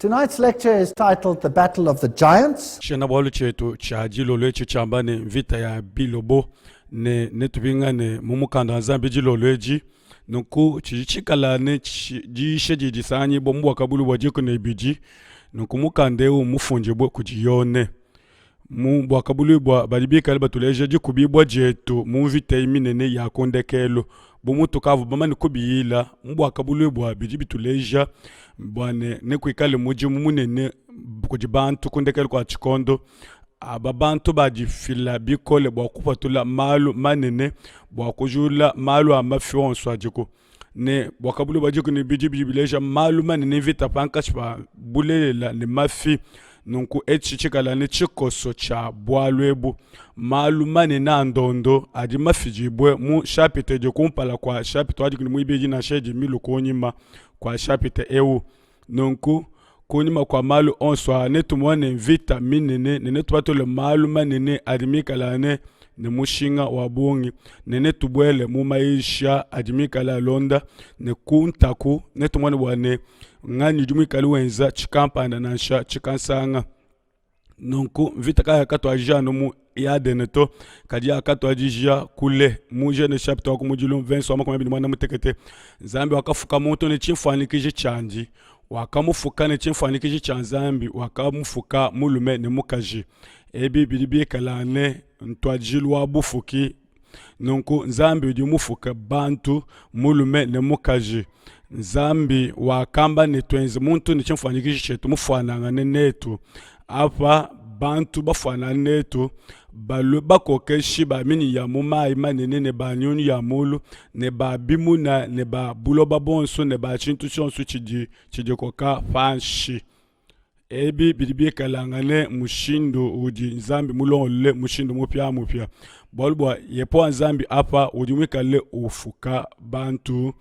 Tonight's lecture is titled The Battle of the Giants. Shena bwalo chetu cha jilolo echi chambane vita ya bilobo ne tubinga ne mumukanda zambi jilolo eji nuku chichikala ne jisheji jisanyi bomu wakabulu wajiko ne biji nuku mukande u mufunje bwe kujiyone mu bwakabulu bwa balibika batulaje jikubibwa jetu mu vita iminene ya kondekelo bomu tukavu bamani kubiyila mu bwakabulu bwa biji bituleja bwane ne kwikale muji munene kujibantu kundekelo kwa chikondo ababantu bajifila bikole bwa kupatula malu manene bwa kujula malu amafionso ajiko ne bwakabulu bajiko ne biji bileja malu manene vita pankashpa bulela ne mafi nunku echichikala ne chikoso cha bwalwebu malu manene andondo adi mafijibwe mu shapite je kumpala kwa shapite wajiko ne muibeji na sheji milu konyima kwa shapite ewu nunku kunima kwa malu onswa netumwane vita minene nene tubatole malu manene adimikala ne mushinga wabungi nene tubwele mu maisha adimikala londa ne kuntaku netumwane bwane ngani jumikala wenza chikampanda nansha chikansanga nunku vita kaya katwa jano mu yadeneto kadia katwa jija kule muje ne chapter ko mujulu 20 soma ko mwana mutekete zambi wakafuka moto ne chimfani kije chanji wakamufuka ne chimfani kije chanzambi wakamufuka mulume ne mukaji ebi bidibi kalane ntwajilwa bufuki nunku zambi udi mufuka bantu mulume ne mukaji zambi wakamba ne twenzi muntu ne chimfani kije chetu mufana ngane netu apa bantu bafana netu balu bakokeshi ba mini ya muma imanene ne ba nyuni ya mulu ne ba bimuna ne ba buloba bonso ne ba chintu chonsu chiji koka fanshi ebi bidibi kalangane mushindo udi nzambi mulonle mushindo mupya bolbwa yepo nzambi apa udi mwikale ufuka bantu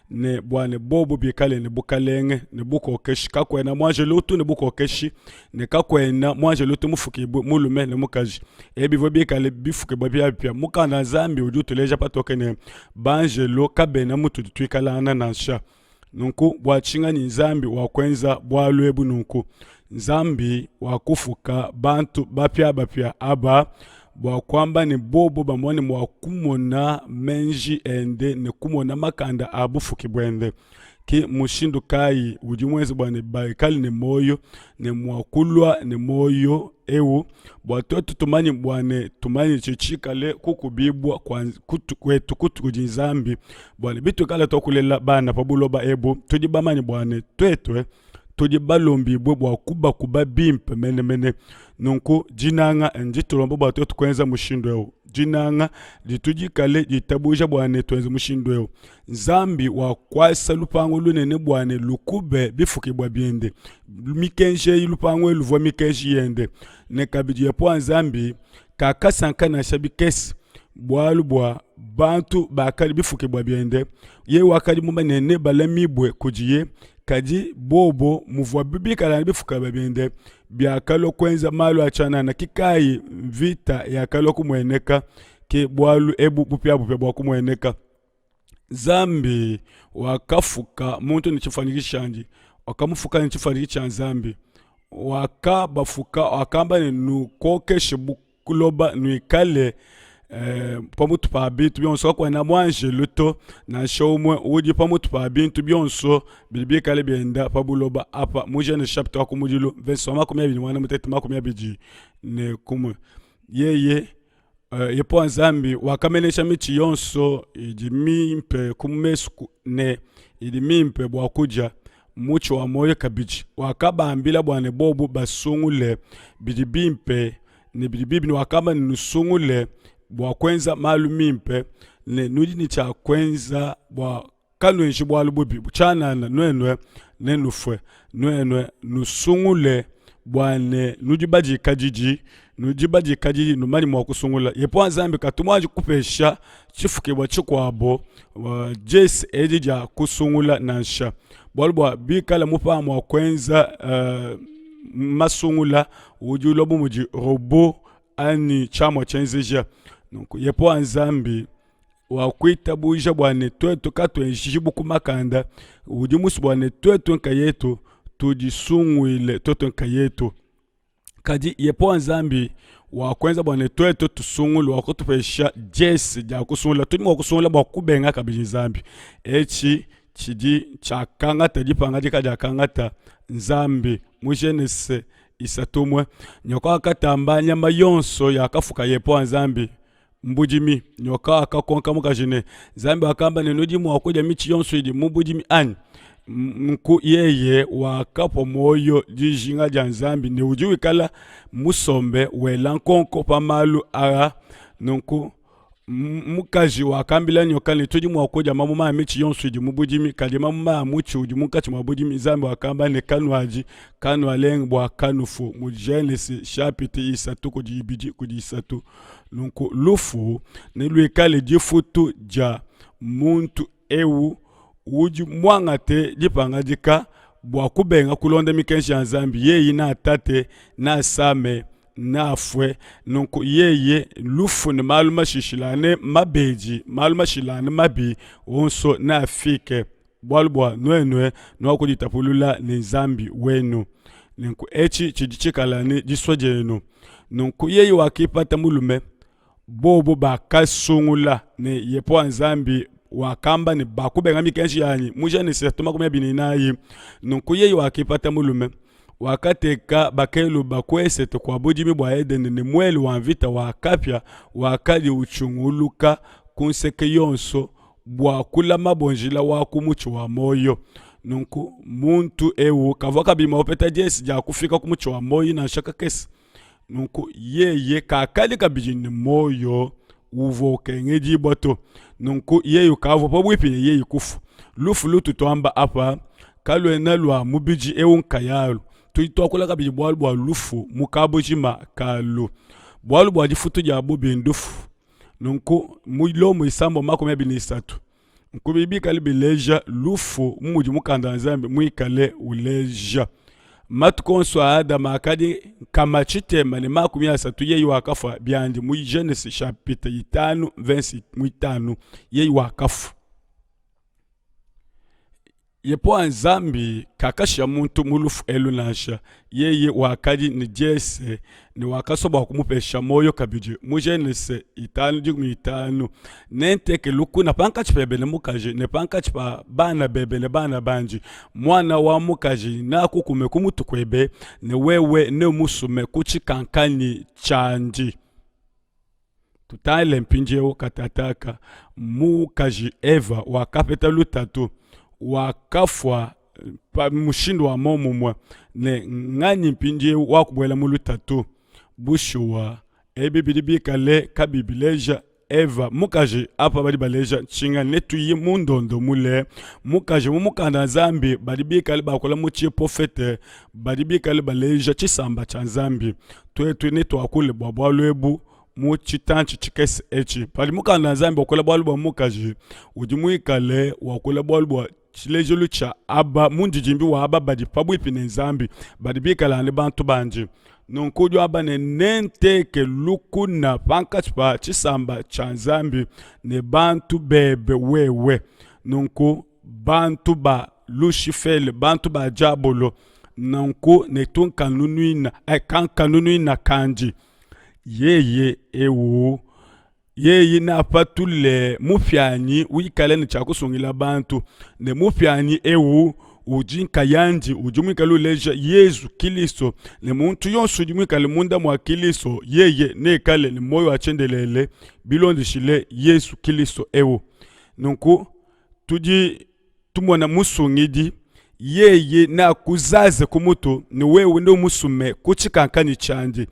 ne bwane bobo bikale ne bukalenge ne bukokeshi kakwena mwanje lutu ne bukokeshi ne kakwena mwanje lutu mufuki mulume ne mukaji ebi vo bikale bifuke babya mukana zambi udutuleja patoke ne banjelo kabena mutu twikalana nansha nunku bwachinga ni zambi wakwenza bwalwebu nunku zambi wakufuka bantu bapya aba bwa kwamba ni bobo bamwani mwakumona menji ende ne kumona makanda abufuki bwende ki mushindu kai ujimwezi bwane baikali ne moyo ne mwakulwa ne moyo ewu bwatoto tumani bwane tumani chichikale kukubibwa kwetu kujinzambi bwane bitu kale tokulela bana pabuloba ebu tujibamani bwane twetwe tujibalombi bwa kuba bimpe mene nunku jinanga njitulombo bwa tukwenza mushindo ewu jinanga ditujikale jitabuja bwane twenza mushindo ewu nzambi wa kwasa lupango lunene bwane lukube bifuki bwa biende mikenje lupango luvo mikenje yende ne kabiji yepo nzambi kakasanka na shabikesi bwalu bwa bantu bakali bifuki bwa biende ye wakali mumanene balamibwe kujiye kaji bobo muvwa bibi kala bifuka babende byakalo kwenza malu achana na kikai vita yakalo kumweneka ke bwalu ebu bupya bwa kumweneka zambi wakafuka muntu ni chifanikishanji wakamufuka ni chifanikisha zambi wakamba ni nukokeshe bukuloba nuikale pamutu pa bintu byonso kwa na mwanje luto na shomwe uji pamutu pa bintu byonso bilibi kale byenda pabuloba apa muje ne chapter wa kumujilu verse wa makumya bini mwana mutete makumya biji ne kumwe yeye yepo nzambi wakamenesha michi yonso iji mimpe kumesku ne ili mimpe bwa kuja mucho wa moyo kabiji wakabambila bwane bobu basungule bidibimpe ne bidibibi ni wakaba nusungule bwa kwenza malu mimpe ne nudi ni cha kwenza bwa kanwenshi bwa lububi chana na nwenwe nenufwe nwenwe nusungule bwane nujibaji kajiji numani mwa kusungula yepo nzambi katumwaji kupesha chifuke bwa chikwabo jesi edija kusungula nansha bwa bikala mupa mwa kwenza masungula ujulobu muji robo ani chamo chenzija nuko yepo nzambi wakwita buja bwane twetu katwenshi bukumakanda udi musu bwane twetu nka yetu tujisungwile totonka yetu kadi yepo nzambi wakwenza bwana twetu tusungule wakutupesha jesi ja kusungula tuni wakusungula bakubenga kabiji nzambi echi chidi chakangata dipanga dikaja kangata nzambi mujenese isatumwe nyoka akatamba nyama yonso yakafuka yepo nzambi mbujimi nyoka akakonka mukajine nzambi akamba nenodimu wakuja michi yonso idi mbujimi ani nku yeye wakapo moyo jijinga ja nzambi ne ujiwi kala musombe wela nkonko pamalu ara nku mukaji wakambila nyoka ne tudi mwakoja mamu ma michi yonsu idi mubujimi kali mamu ma muchi udi mukachi mabujimi nzambi wakamba ne kanwaji kanwaleng bwa kanufu mu Genesis chapitre 3 kudi ibidi kudi 3 nku lufu ne lwekale jifutu ja muntu ewu uji mwanga te dipanga dika bwa kubenga kulonda mikenshi ya nzambi yeye na tate na same na afwe nonko yeye lufu ne maluma shishilane mabeji maluma shilane mabi onso na afike bwalbwa nwenwe nwako ditapulula ne nzambi wenu nonko echi chidichikalane diswajeno nonko yeye wakipata mulume bobo bakasungula ne yepo nzambi wakamba ni bakubenga mikenshi yanyi mujenese tumakumya bininayi nonku yeyi wakipata mulume wakateka bakelu bakwese kwa bujimi bwa Edeni ne mweli wanvita wakapya wakadi uchunguluka kunseke yonso bwa kula mabonjila wakumuchu wa moyo nonku muntu ewu kavaka bima opeta jesi ja kufika kumuchu wa moyo na shaka kesi nonku yeye kakali kabijini moyo uvoke ngeji boto nonku yeyu kavo pa bwipine yeyu kufu lufu lutu toamba apa kalwe na lwa mubiji eunka yalu tuitokula kabiji bwalu bwa lufu mukabujima kalu bwalu bwa difutu ja bubi ndufu nonku mulo muisambo mako mebini isatu nku bibi kali bileja lufu muji mukanda nzambi muikale uleja matukonso Adama akadi kama chitema ni makumi asatu yeyi wakafa byandi mu Genesis chapitre 5 verset 5 yeyi wakafa yepo nzambi kakasha muntu mulufu elunasha yeye wakadi ni jese ni wakasoba kumupesha moyo kabiji mu Genesis 5:5 nenteke luku na pankachi bebe mukaje ne pankachi pa bana bebe ne bana banji mwana wa mukaje na kukume kumutukwebe ne wewe ne musume kuchikankani chanji tutale mpinjeo katataka mukaji Eva wakapeta lutatu wakafwa pa mushindo wa momumwa ne ngani mpinje wakubwela mulutatu bushuwa ebibidi kale kabibileja Eva mukaje apa bali baleja chinga netu yi mundondo mule mukaje mumukanda nzambi bali kale bakola muchie profete bali kale baleja chisamba cha nzambi twetu netu akule bwabwa lwebu mu chitanchi chikesi echi pali mukanda nzambi wakola bwalu bwa mukaje ujimuikale wakola bwalu bwa chilejulu cha aba mundijimbi wa aba badi pabwipine nzambi badi bikala ne bantu banji nonkujo aba ne nenteke lukuna pankachpa chisamba cha nzambi ne bantu bebe wewe nonku bantu ba lushifele bantu ba jabolo nonku ne tunkanunuina kankanunuina kanji yeye ewu yeye na patule mufyanyi wikale ni chakusungila bantu ne mufyanyi ewu ujinka yanji ujumika luleja Yesu Kristo ne muntu yonso ujumika le munda mwa Kristo yeye ne kale ni moyo achendelele bilondi shile Yesu Kristo ewu nonku tuji tumwana musungidi yeye na kuzaze kumuto ni wewe ndo musume kuchikankani chandi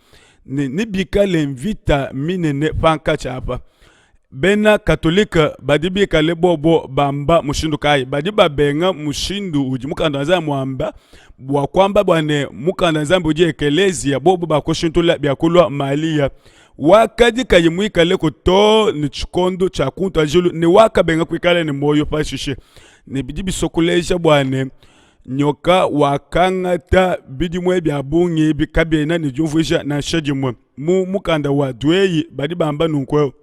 ni bikale mvita minene panka chapa bena katolika badi kale bobo bamba mushindu kai badi babenga mushindu uji mukanda za mwamba bwa kwamba bwane mukanda zambi uji ekelezia bobo bakoshintula byakulwa malia wakadi kayimwikale kuto ni chikondo cha kuntu ajulu ni wakabenga kwikale ni moyo pashishe ni bidi bisokuleja bwane nyoka wakangata bidi mwe byabungi bikabena ni jumvuisha na shajimwe mukanda wa dweyi badi bamba nunkwe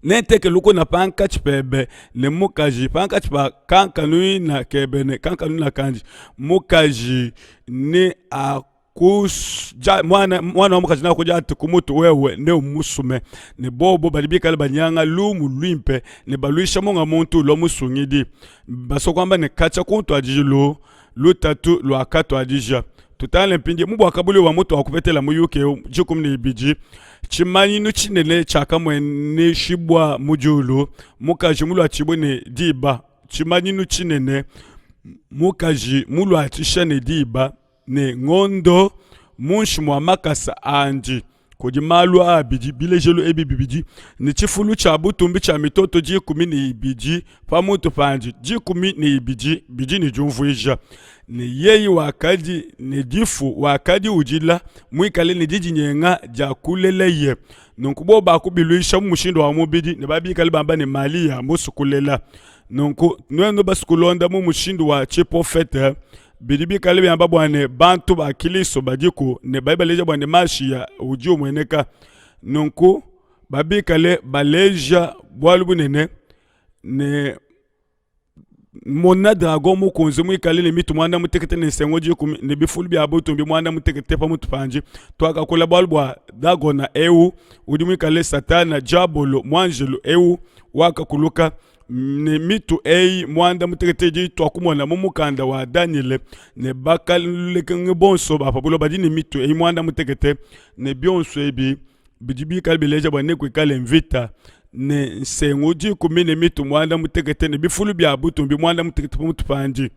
Nenteke luko na pankach pebe ne mukaji pankach pa kankanui na kebe ne kankanui na kanji mukaji ne mwana wa mukaji na kuja atukumutu wewe ne umusume ne bobo balibika le banyanga lumu luimpe ne baluisha monga muntu lo musungidi baso kwamba ne kacha kuntu ajilo lutatu lo akato ajija tutale mpindi mubu akabuli wa mutu wakupetela muyuke jikum ni ibiji chimanyi nu chinene chaka mwene shibwa mujulu mukaji mulu achibwe ne diba chimanyi nu chinene mukaji mulu achishane diba ne ngondo munshi mwa makasa anji koji malu abiji bilejelo ebibiji ni chifulu cha butumbi cha mitoto jikumi ni ibiji pamutu panji jikumi ni ibiji biji ni jumvuisha ni yeyi wakadi ni difu wakadi ujila mwikale ni jiji nyenga jakuleleye nunkubo bakubiluisha mushindo wa mubidi ni babi kalibamba ni mali ya musukulela nunku nwendo basukulonda mushindo wa chipofete bidibi kalibi amba bwane bantu ba kiliso bajiku ne baibaleja bwane mashia uju mweneka nunku babi kale baleja bwalubu nene ne mona dragon mu konze mu kale ne mitu mwanda mutekete ne sengo jiku ne bifulu bi abutu bi mwanda mutekete pa mutu panji to akakola bwalubwa dagona eu udi mu kale satana jabolo mwanjelo eu wakakuluka ne mitu mwanda muteketeji to akumona mumukanda wa Daniel ne bakaleke bonso ba pabulo badi ne mitu mwanda mutekete ne bionso ebi bijibi kalbeleja bwane kwikale mvita ne sengoji kumine mitu mwanda mutekete ne bifulu bya butumbi mwanda mutekete mutu panji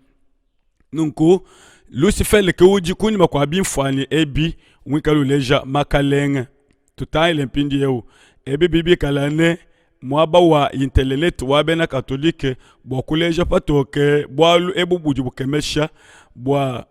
nunku Lucifer le uji kuni makwa bimfani ebi mwikalu leja makalenge tutaile mpindi yeu ebi bibi kalane mwaba wa intelelet wa bena katolike bwa kuleja patoke bwa ebu bujibu kemesha bwa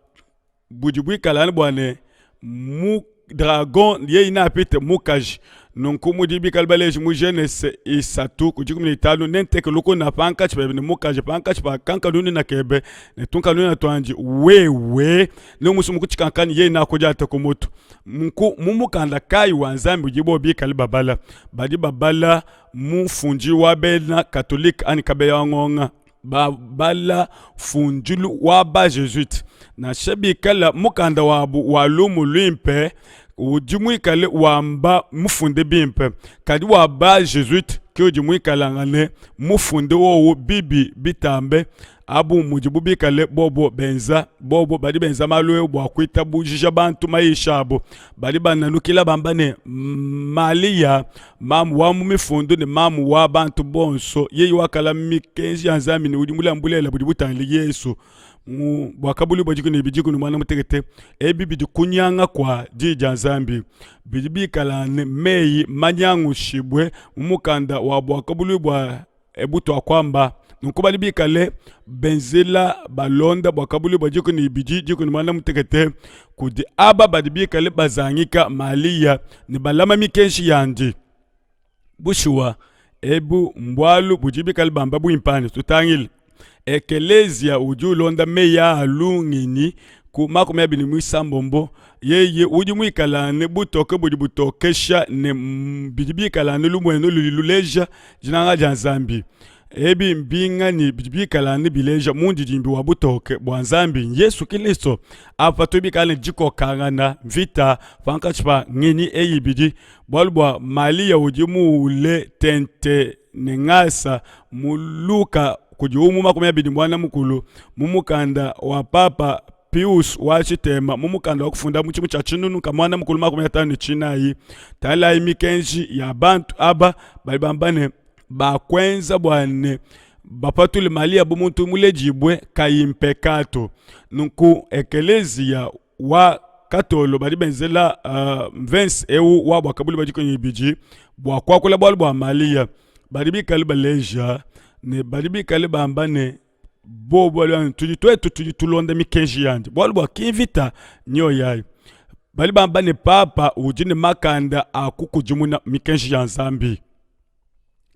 bujibu kalane bwane mu dragon ye ina apite mukaji nunku mujibi kalbaleji mu Genese isatu kujikumile italo nenteke luko na pankachi pa ne mukaji pankachi pa kankanuni na kebe ne tunkanuni na twanji wewe ne musumu kuchikankani ye ina koja atakomoto mku mumukanda kai wanzambi ujibo bi kalibabala badi babala mufunji wa bena katolike ani kabeya wangonga babala funjulu wa ba Jesuit na shebi kala mukanda wabu walumu limpe ujimui kale wamba mufunde bimpe kadi wa ba Jesuit ke ujimui kalangane mufunde wo bibi bitambe abu mujibu bikale bobo benza bobo badi benza malwe bwa kwita bujija bantu maisha abo badi bananukila bambane malia mamu wa mumifundu ne mamu wa bantu bonso yeyi wakala mikenji anzami ni ujimula mbulela budi butanli Yesu bwakabuli bwajiku ne bijiku mwana mutekete ebi bidi kunyanga kwa jija nzambi bidi bikala ne meyi manyangu shibwe umukanda wa bwakabuli bwa ebuto akwamba nukuba libikale benzela balonda bwakabuli bwajiku ne biji jiku mwana mutekete kudi aba badibikale bazangika malia ne balama mikenshi yandi bushuwa ebu mbwalu bujibikale bamba buimpani tutangile ekelezia ujulonda meya alungini ku makome abini mwisambombo yeye uji mwikalane butoke budi butokesha ne bidibikalane lumweno luliluleja jinanga janzambi ebi mbinga ni bidibikalane bileja mundi jimbi wa butoke bwanzambi Yesu Kristo apatobikale jiko kangana vita fankachpa ngini eyibidi bwalbwa mali ya uji muule tente nengasa muluka kujiumu makome abidi mwana mukulu mumukanda wa Papa Pius wa chitema mumukanda wa kufunda muchimu cha chinunu kamwana mukulu makome atanu chinayi tala imikenji ya bantu aba balibambane bakwenza bwane bapatule mali ya bumuntu mulejibwe kayimpekato nunku ekelezia wa katolo bali benzela Vince eu wa bwakabuli bajiko nyibiji bwa kwakula bwa malia bali bikali baleja ne balibi kale bambane bobo lwa tuji tulonda mikenji yandi bwalwa kinvita nyo yayi bali bambane papa ujine makanda akukujumuna mikenji ya nzambi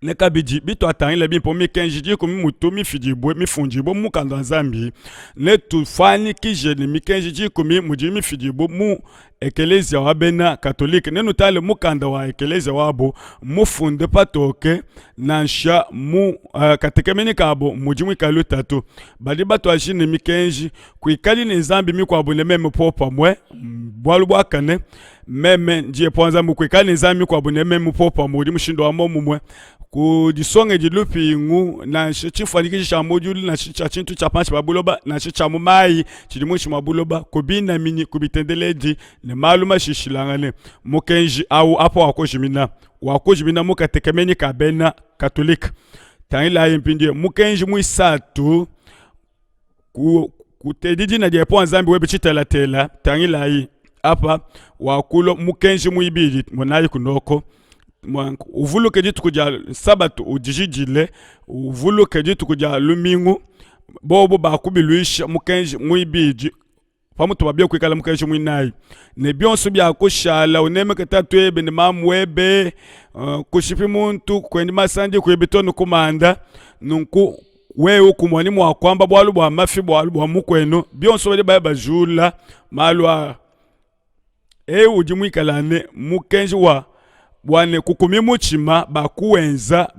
ne kabiji bito atangile bimpo mikenji jiko mimutu mifijibwe mifunjibwe mukanda nzambi ne tufani kije ne mikenji jiko mujimi mifijibwe mu ekelezia wa bena katolike nenu tale mukanda wa ekelezia wabo mufunde patoke nansha mu katekemeni kabo mujimu kalu tatu bali bato ajine mikenji kuikali ne zambi mikwabo ne meme popa mwe bwalu bwakane meme njie ponza mu kuikali ne zambi mikwabo ne meme popa mu mushindo wa momwe kudisonge dilupi ngu na chifanikisha cha module na cha chintu cha panchi babuloba na cha mumai chilimushi mabuloba kubina mini kubitendeledi ne maluma shishilangane mukenji au apo wakojimina mukatekemeni kabena katolika tangila yimpindie mukenji muisatu kutedidi na jepo nzambi webe chitela tela tangila yi apa wakulo mukenji muibidi monayi kunoko uvuluke ditu kuja sabatu ujijile uvuluke ditu kuja lumingu bobo bakubiluisha mukenji muibidi pamutu babia kwikala mukenji muinayi ne byonso bya kushala uneme ketatu ebe ne mamwebe kushipi muntu kwendi masandi kwebitono kumanda nunku wewe kumwani mwa kwamba bwalu bwa mafi bwalu bwa mukweno byonso bali bajula malwa ujimwikalane mukenji wa bwane kukumi muchima bakuwenza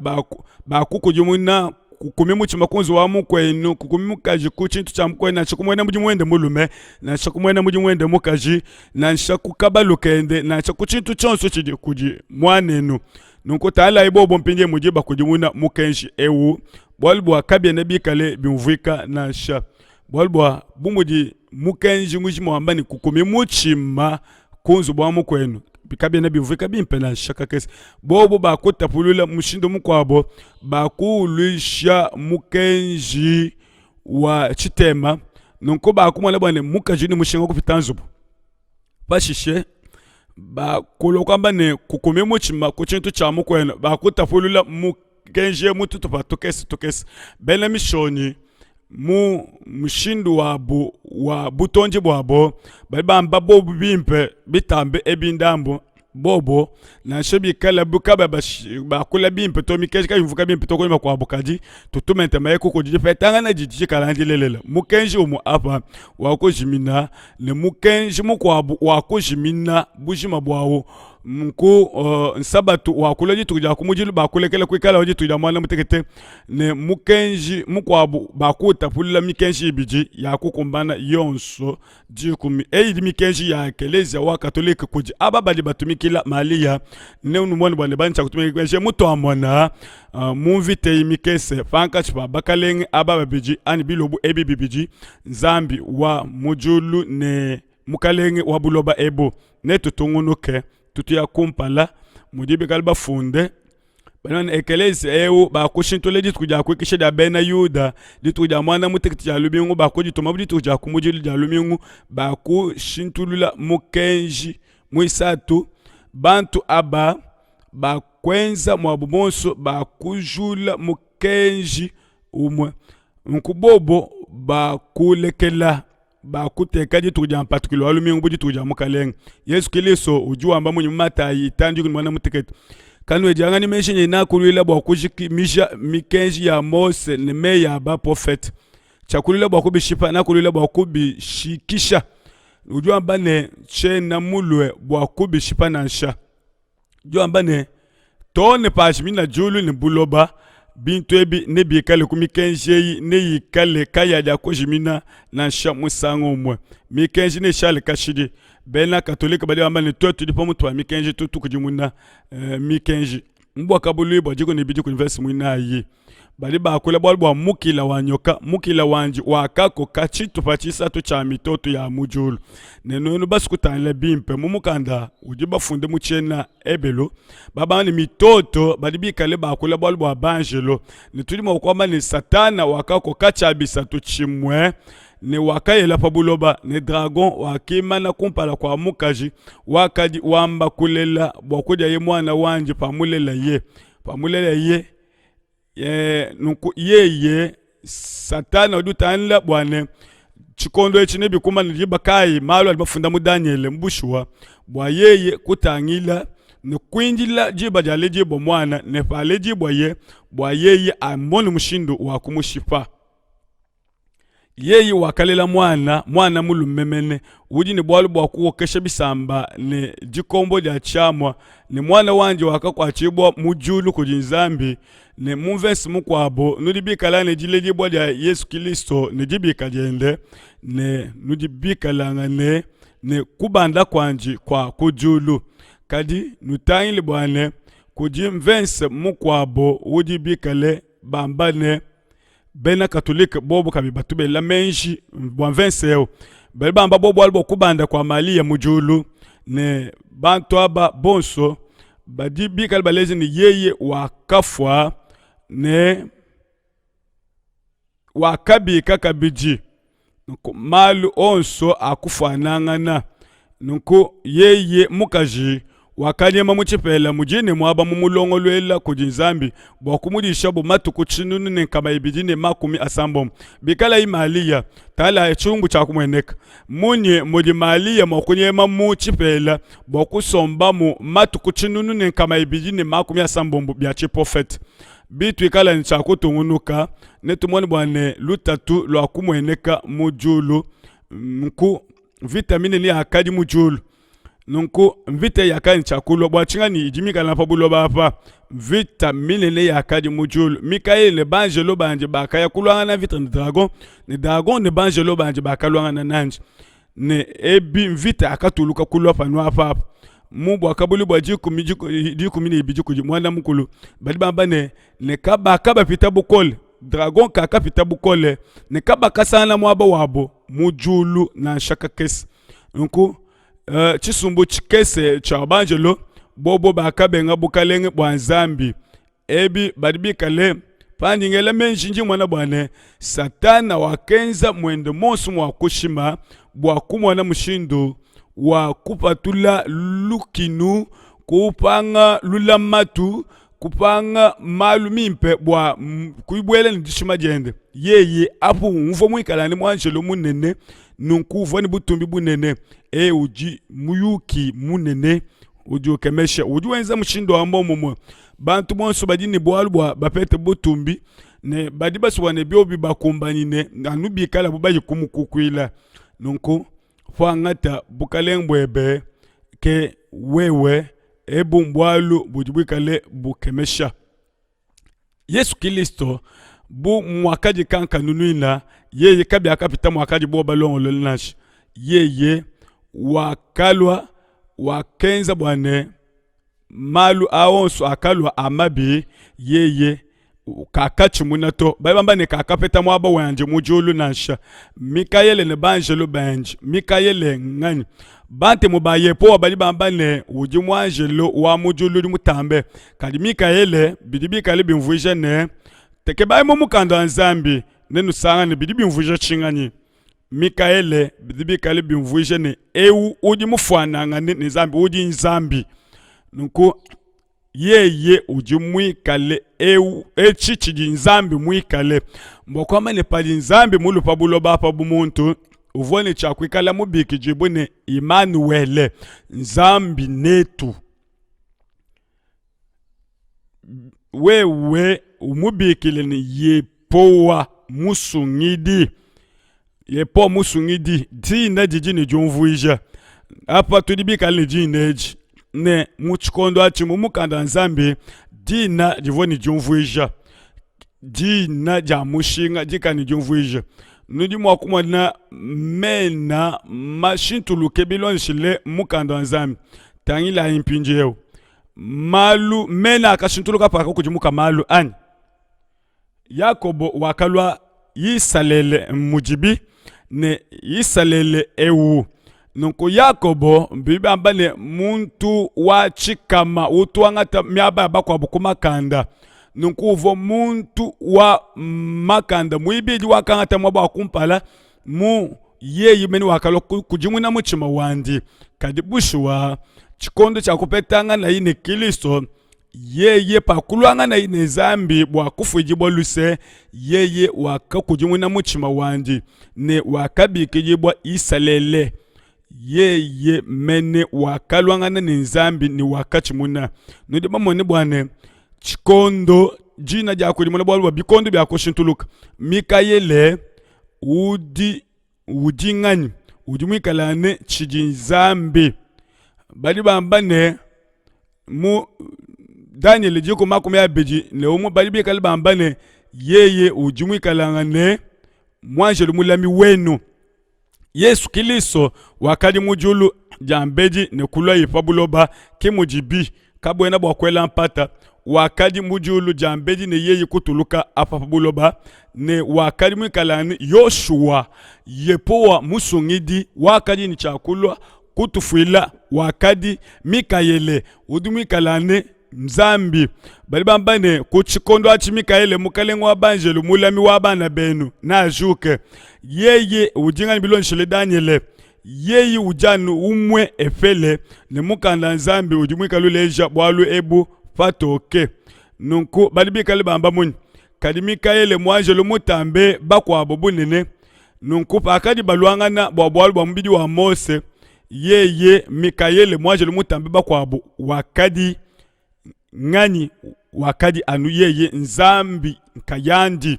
bakukujumuna kukumi muchima kunzi wa mukwenu kukumi mukaji kuchintu cha mukwenu na chakumwena mujimwende mulume na chakumwena mujimwende mukaji na chakukabalukende na chakuchintu chonso chidi kuji mwanenu nunko tala ibobo mpinje mujiba kujimuna mukenshi ewu bwalbwa kabye nebikale bimvika na sha bwalbwa bumuji mukenji mujima wambani kukumi muchima kunzi wa mukwenu bikabe na bivika bimpe na shaka kesi bobo bakutapulula mushindo mukwabo bakulisha mukenji wa chitema nunko bakumwana bwane mukajini mushingo kupitanzubu bashishe bakulo kwamba ne kukumi muchima kuchintu cha mukweno bakutapulula mukenji mututu patokesi bena mishoni mushindu wabo wa butonje bwabo bamba bobu bimpe bitambe ebindambo bobo na shebi kala bukaba bakula bimpe to mikeje ka bivuka bimpe to ko kwa bukaji tutumente mayeko ko jipetanga na jiji kalanje lelela mukenji umu apa wako jimina ne mukenji mukwabo wako jimina bujima bwawo mku nsabatu wakula jitu kuja kumujilu bakulekele kwikala wajitu ya mwana mutekete ne mukenji mukwabo bakutapulula mikenji ibiji yakukumbana yonso jikumi eidi mikenji ya keleza wa katolika kuji ababali batumikila malia ne unumwani bwane bancha kutumikile muto amona mumvite imikese fanka chipa bakalenge ababiji ani bilobu ebibiji nzambi wa mujulu ne mukalenge wa buloba ebo ne tutungunuke tutu ya kumpala mudibe kalba funde banan ekelezi ewu bakushintule ditu kuja kwikishe da bena yuda ditu kuja mwana mutekiti ya lumingu bakujitoma ditu kuja kumujili ya lumingu bakushintulula mukenji muisatu bantu aba bakwenza mwabumonso bakujula mukenji umwe nkubobo bakulekela bakuteka ditu kuja en particulier walumingu buditu kuja mukalenge Yesu Kristo ujua amba munyi mata yitanji kun mwana muteketi kanwe jangani meshenye nakulila bwa kujikimisha mikenji ya Mose ne meya ba prophet chakulila bwa kubishipa nakulila bwa kubishikisha ujua amba ne chena mulwe bwa kubishipa nansha ujua amba ne tone pashimina julu ne buloba bintu ebi ne bikale kumikenji ne yikale kaya ja kujimina nansha musango mwe mikenji ne shale kashidi bena katolika bali amba ne totu dipo mutu wa mikenji tutu kujimuna mikenji mbwa kabulu ibo jiko ne bidi kunvesi mwina yi bali bakula bwa mukila wanyoka mukila wanji wakako kachitu pachisa tu cha mitoto ya mujulu neno basi kutanle bimpe mumukanda ujiba funde muchena ebelo baba ni mitoto bali bikale bakula bwa banjelo nitulima kwamba ni satana wakako kachabisa tu chimwe ne wakayela pabuloba ne dragon wakima na kumpala kwa mukaji wakaji wamba kulela bwakuja ye mwana wanje pamulela ye nuku ye satana udutanla bwane chikondo echine bikuma niliba kai malo alibafunda mu Daniel mbushwa bwa yeye kutangila ne kwinjila jiba jale jibo mwana ne pale jibo ye bwa yeye amoni mushindu wa kumushipa yeyi wakalela mwana mulumemene udi ni bwalu bwakuwo keshe bisamba ni jikombo lya chamwa ni mwana wanje wakakwachibwa mujulu kujinzambi ni mumvesi mukwabo nudibikala ni jile jibwa lya Yesu Kristo ni jibika jende ni nudibikalanga ni kubanda kwanji kwa kujulu kadi nutangili bwane kujimvesi mukwabo udibikale bambane bena katolika bobo kabibatube la menji bwanvenseo bali bamba bobo albo kubanda kwa mali ya mujulu ne bantu aba bonso badi bikal balezi ni yeye wakafwa ne wakabika kabiji nuko malu onso akufanangana nuko yeye mukaji wakanyema muchipela mujine mwaba mumulongolwela kujinzambi bwakumudisha bumatuku chinunu nenkama ibidine makumi asambo bikala imaliya tala echungu chakumweneka munye mudi maliya mwakunyema muchipela bwakusomba mu matuku chinunu nenkama ibidine makumi asambo byachi prophet bitu ikala ni chakutungunuka netumoni bwane lutatu lwakumweneka mujulu nku vitamine ni akadi mujulu nunku mvite yakani chakulo bwachinga ni ijimika na pabulo bapa vitamine ne yakadi mujulu Mikael ne banjelo banje bakaya kulwanga na vita ni dragon ne banjelo banje bakalwanga na nanji ne ebi mvita akatuluka kulwa panwa papa mubu akabuli bwa jikumi ne ibijiko mwana mukulu bali bamba ne kaba pita bukole dragon kaka pita bukole ne kaba kasana mwaba wabo mujulu na shaka kesi nunku chisumbu chikese cha banjelo bobo bakabenga bukalenge bwanzambi ebi badibikale pandingela menjinji mwana bwane satana wakenza mwende monsu mwakushima bwakumwana mushindu wakupatula lukinu kupanga lulamatu kupanga malu mimpe bwa kuibwele ndishima jende yeye apu mvo mwikalani mwanjelo munene nunkuvo ni butumbi bunene uji muyuki munene uji ukemesha uji wenza mushindo ambo mumo bantu bonso badini bwalu bwa bapete butumbi ne badiba swane biobi bakumbanine anubi kala bubaji kumukukwila nunku fangata bukalengwebe ke wewe ebumbwalu bujibwikale bukemesha Yesu Kristo bu mwakaji kanka nunuina yeye kabi akapita mwakaji bo balongo lolinashi yeye wakalwa wakenza bwane malu awonso akalwa amabi yeye kakachi munato bamba ne kakapeta mwaba wanje mujulu nasha Mikael ne banjelo banje Mikael ngani bante mubaye po bali bamba ne uji mwanjelo wa mujulu mutambe kadi Mikael bidibika libimvuja ne teke bayi mukanda nzambi nenu sanga ne bidibi mvuja chingani Mikael bidibika libimvuja ne uji mufwana ne nzambi uji nzambi nuko yeye uji mwikale echichi nzambi mwikale mbokwama ne pali nzambi mulu pabulo bapa bumuntu uvone chakwikala mubiki jibune Emmanuel nzambi netu wewe umubikile ni yepowa musungidi yepo musungidi dina jijini jumvuija apa tudibikale ni jineji ne muchikondo achi mumukanda nzambi dina jivoni jumvuija dina jamushinga jikani jumvuija nudi mwakumwa na mena mashintulu kebilon shile mukanda nzambi tangila impinjeo malu mena akashintulu kapaka kujimuka malu ani Yakobo wakalwa yisalele mujibi ne yisalele ewu nunku Yakobo mbibamba ne muntu wa chikama utuangata myaba bakwa bukumakanda nunku uvo muntu wa makanda muibidi wakangata mwaba wakumpala mu yeye meni wakalwa kujimuna muchima wandi kadibushuwa chikondo cha kupetanga na ine Kristo yeye pakulwanga na ine zambi bwa kufuji bwa luse yeye wakakujimuna muchima wandi ne wakabiki bwa isalele yeye mene wakalwanga na nzambi ni wakachimuna nudi mamone bwane chikondo jina jako limona bwa bikondo bya koshintuluka Mikael udi ngani udi mwikala ne chiji nzambi bali bamba ne mu Daniel jiko makumi abeji ne umu bali bikala bamba ne yeye udi mwikala ne mwanje lumulami wenu Yesu Kristo wakadi mujulu jambeji ne kulwa yipabuloba kimujibi kabwena bwakwela mpata wakadi mujulu jambeji ne yeye kutuluka apabuloba ne wakadi mwikalani Yoshua yepowa musungidi wakadi ni chakulwa kutufuila wakadi Mikayele udu mwikalani Mzambi bali bambane kuchikondo achi Mikayele mukalengo wa banjelu mulami wa bana benu na ajuke yeye ujinga nibilonshele Daniele yeye ujanu umwe efele ne mukanda Nzambi ujimwikaluleja bwalu ebu fatoke nunku bali bikale bamba muni kadi Mikayele mwanjelu mutambe bakwabo bunene nunku pakadi baluangana bwalu bwa mbidi wa Mose yeye Mikayele mwanjelu mutambe bakwabo wakadi ngani wakadi anu yeye Nzambi nkayandi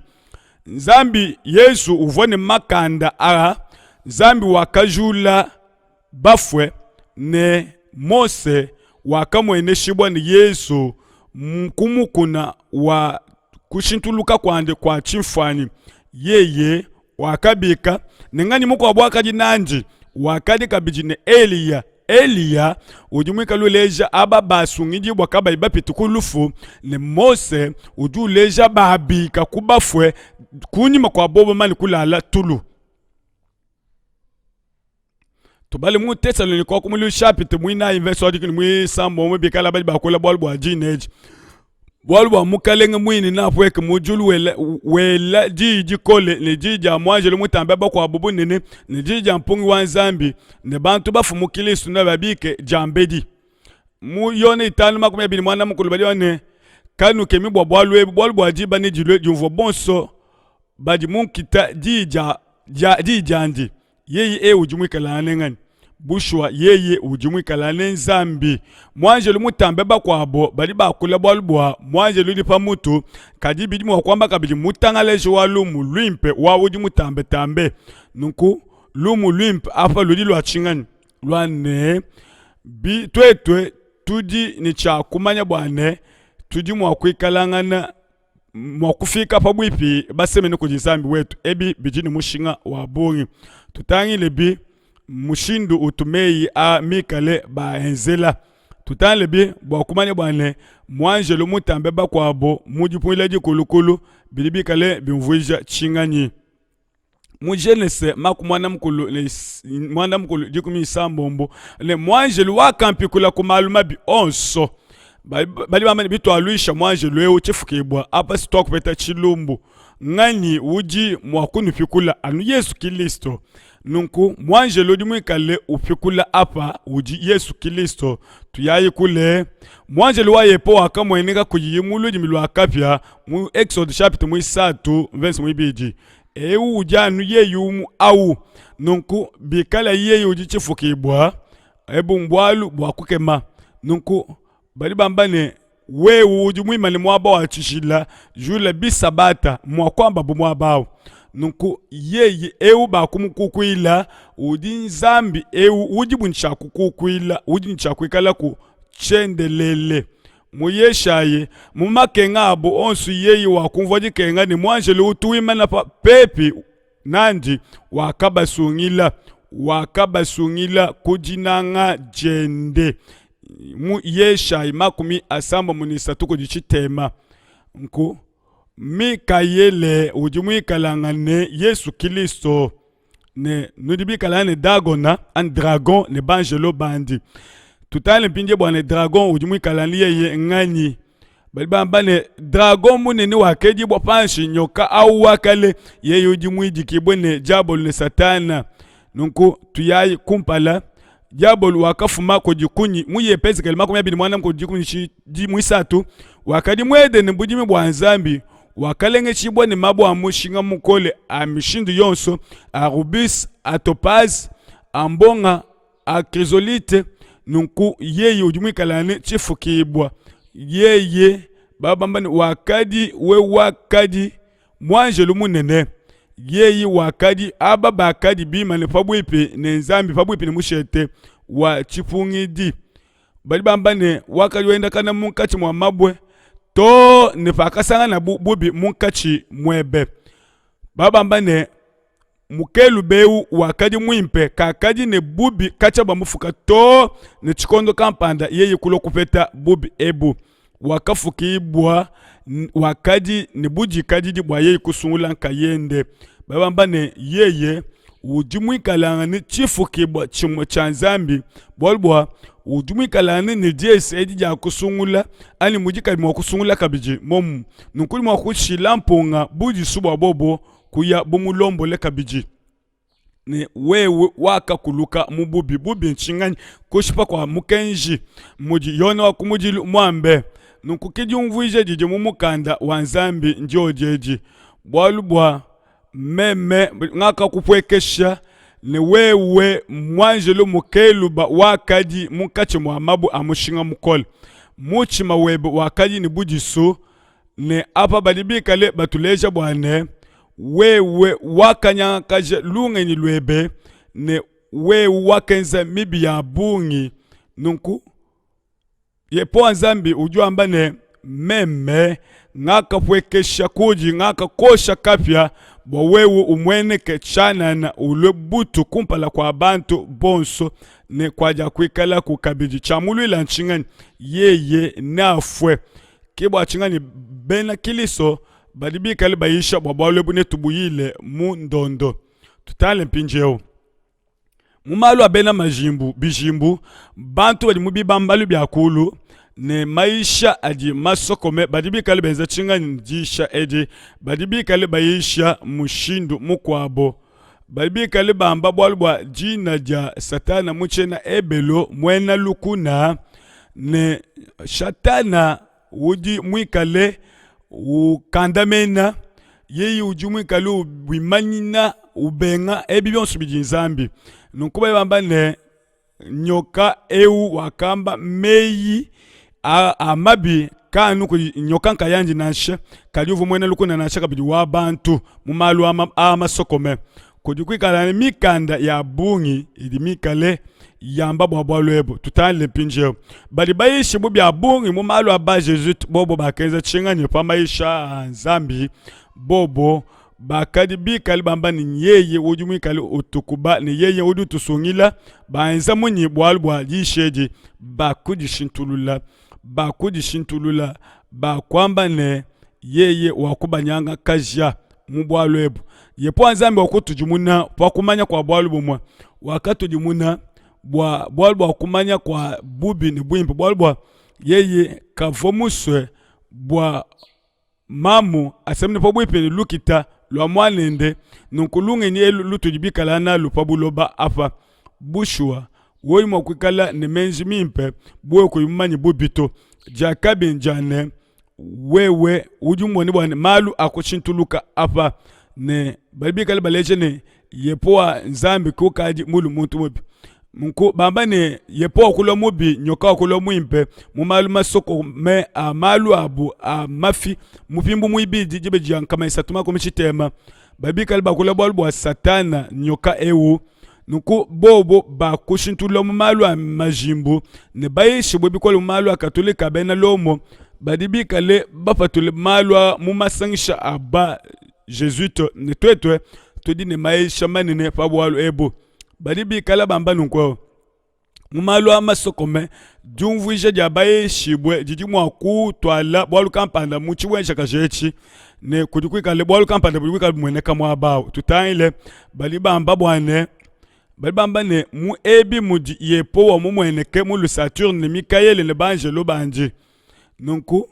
Nzambi Yesu uvone makanda ara Nzambi wakajula bafwe ne Mose wakamwene shibwa ni Yesu kumukuna wa kushintuluka kwande kwa chimfani yeye wakabika nengani muko wabwakaji nanji wakadi kabiji ne Eliya ujumwika luleja aba basungiji wakaba ibapitukulufu ne Mose ujuleja babika kubafwe kunyima kwa bobo mani kulala tulu tubali mu Thessalonike kwa kumuli chapter mwina verse wadiki mwi sambo mwe bikala bali bakola bwalu bwa jineji bwalu bwa mukalenge mwini na pweke mujulu wela jiji kole ne jiji amwaje le mutambe bakwa bubu nene ne jiji ampungi wa Nzambi ne bantu bafumu Kristo na babike jambedi mu yone itanu makumi bini mwana mukulu bali wane kanu kemi bwalu bwa jiba ne jilwe juvo bonso baji munkita jijandi yeye ujumwika lanengani bushwa yeye ujumwika lane Nzambi mwanje lumutambe bakwabo bali bakula bwalubwa mwanje luli pamutu kadibidi mwakwamba kabidi mutangaleje walumu lwimpe wa ujimutambe tambe nunku lumu lwimpe apa luli lwachingani lwane bi twetwe tudi ni cha kumanya bwane tudi mwakwikalangana mwakufika pabwipi basemene kujizambi wetu ebi bijini mushinga wabongi tutangile bi mushindu utumei a Mikale ba enzela tutangile bi bwakumanya bwane mwanje lumutambe bakwabo mujipuileji kulukulu bilibi kale bimvuija chingani mujenese makumwana mkulu jikumi sambombo le mwanje luwakampi kula kumaluma bi onso bali bamani bitu aluisha mwanje lweo chifukibwa apa stock peta chilumbu ngani uji mwakunu fikula anu Yesu Kristo nunku mwanje lodi mwikale ufikula apa uji Yesu Kristo tuyayi kule mwanje lwa yepo wakamweneka kujiyimulu jimilu akapya mu Exodus chapter mu 3 verse mu ibiji uji anu yeyumu au nunku bikala yeyu uji chifukibwa ebu mbwalu bwakukema nunku bali bambane wewe ujumwima ni mwaba wa chishila jule bisabata mwakwamba bumwabao nunku yeye bakumukukwila udi Nzambi ujibu nchakukukwila udi nchakwikala ku chendelele muyeshaye mumakenga abo onsu yeye wakumvoji kenga ni mwanjele utuima na pepi nandi wakabasungila kujinanga jende mu yesha makumi asamba munisatu kujichitema nku Mikayele ujumwikalangane Yesu Kristo ne nudibikalane dagona an dragon ne banjelo bandi tutale mpinje bwana dragon ujumwikalani yeye ngani bali bamba ne dragon munene wakeji bwa panshi nyoka au wakale yeye ujumwijikibwe ne jabol ne satana nunku tuyayi kumpala jabol wakafuma kujikunyi muye pezi kalima kumya bini mwana mkujikunyi mwisatu wakadi mwede ne bujimi bwa Nzambi wakalenge chibwa ni mabu amushinga mukole amishindu yonso a rubis a topaz ambonga a chrysolite nunku yeye ujumwikalane chifukibwa yeye babambani wakadi mwanje lumunene yeyi wakadi aba bakadi bima ne pabwipi ne nzambi pabwipi ne mushete wa chipungidi bali bamba ne wakadi wenda kana munkachi mwa mabwe to ne pakasanga na bubi munkachi mwebe babamba ne mukelu beu wakadi mwimpe kakadi ne bubi kacha bamufuka to ne chikondo kampanda yeyi kulo kupeta bubi ebu wakafukibwa wakadi ne buji kadi di bwa yeyi kusungula nkayende babamba ne yeye ujumwikalanga ni chifukibwa chimwe cha nzambi bolbwa ujumwikalanga ni jese edi ja kusungula ani mujika mwa kusungula kabiji mom nukuli mwa kushila mponga buji subwa bobo kuya bumulombo le kabiji ne wewe waka kuluka mububi bubi nchingani kushipa kwa mukenji muji yona wa kumuji mwambe nukukiji umvuije jiji mumukanda wa nzambi njojeji bolbwa meme ngaka kupwekesha ne wewe mwanjelo mukelu ba wakadi munkache muamabu amushinga mukole muchima webe wakadi ni bujisu ne apa badibika le batuleja bwane wewe wakanya kaje lunge ni lwebe ne wewe wakenza mibi ya bungi nunku yepo nzambi ujua mbane meme ngaka pwekesha kuji ngaka kosha kapya bo wewe umwene kechana na ulwe butu kumpala kwa bantu bonso ne kwaja kwikala kukabiji chamulu ila nchingani yeye nafwe kibo achingani bena kiliso badibika li bayisha bwabwale bune tubuyile mu ndondo tutale mpinjeo mumalu abena majimbu bijimbu bantu badi mubibambalu byakulu ne maisha adi masokome badibika li benza chingani njisha edi badibika li bayisha mushindu mukwabo badibika li bamba bwalubwa jina ja satana muchena ebelo mwena lukuna ne shatana udi mwikale ukandamena yeyi uji mwikale wimanyina ubenga ebi byonsu bijinzambi nukuba bamba ne nyoka eu wakamba meyi amabi kanu ku nyoka nkayanji nashe kaliuvu mwena lukuna nashe kabidi wa bantu mumalu amasokome kudikwikala mikanda ya bungi idi mikale yamba bwabwalwebo tutale mpinjeo bali bayishi bubi abungi mumalu aba Jesuit bobo bakenza chinganye pamayisha nzambi bobo bakadi bikali bamba ni yeye ujumwikali utukuba ni yeye udu tusungila baenza munyi bwalbwa jisheji bakudishintulula bakwamba ne yeye wakubanyanga kajya mubwalwebo yepo nzambi wakutujumuna pakumanya kwa bwalbo mwa wakatujumuna bwalbo wakumanya kwa bubi ni bwimpe bwalbo yeye kavomuswe bwa mamu asemne po bwipe ni lukita lwa mwanende nunkulunge ni lutujibikala na lupabuloba apa bushwa woyi mwakwikala ni menji mimpe bwe kuyimanyi bubito jakabi njane wewe ujumwoni bwane malu akuchintuluka apa ne balibikala baleje ne yepoa nzambi kukaji mulu muntu mubi munku bamba ne yepoa kulo mubi nyoka kulo muimpe mumalu masoko me amalu abu amafi mupimbu muibidi jibe jankama isatuma kumishitema balibikala bakula bwa satana nyoka ewu nuku bobo bakushintula mumalu amajimbu ne bayishi bobikola mumalu akatolika bena lomo badibika le bapatule malwa mumasangisha aba Jesuit ne twetwe tudi ne maisha manene pabwalo ebo badibika la bamba nuko mumalwa masokome jumvuije jabaye shibwe jijimwa ku twala bwalu kampanda muchiwensha kajechi ne kudikwika le bwalu kampanda budikwika mweneka mwabao tutaile balibamba bwane balibamba ne mu ebi mudi yepo wa mumweneke mulu Saturne Mikael ne banjelo banje nunku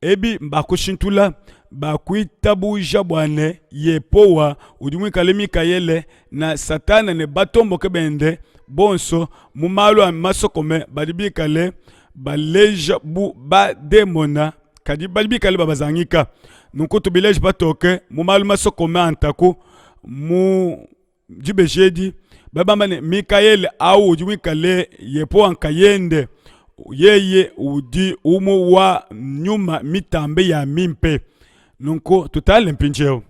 ebi mbakushintula bakuitabuja bwane yepowa udimwikale Mikaele na satana ne batombo kebende bonso mumalu amasokome badibikale baleja bu ba demona kadi badibikale babazangika nunku tubileje batoke mumalu masokome antaku mu jibejedi babamane Mikaele au udimwikale yepowa nkayende yeye udi umu wa nyuma mitambe ya mimpe nunko tutale mpinjeo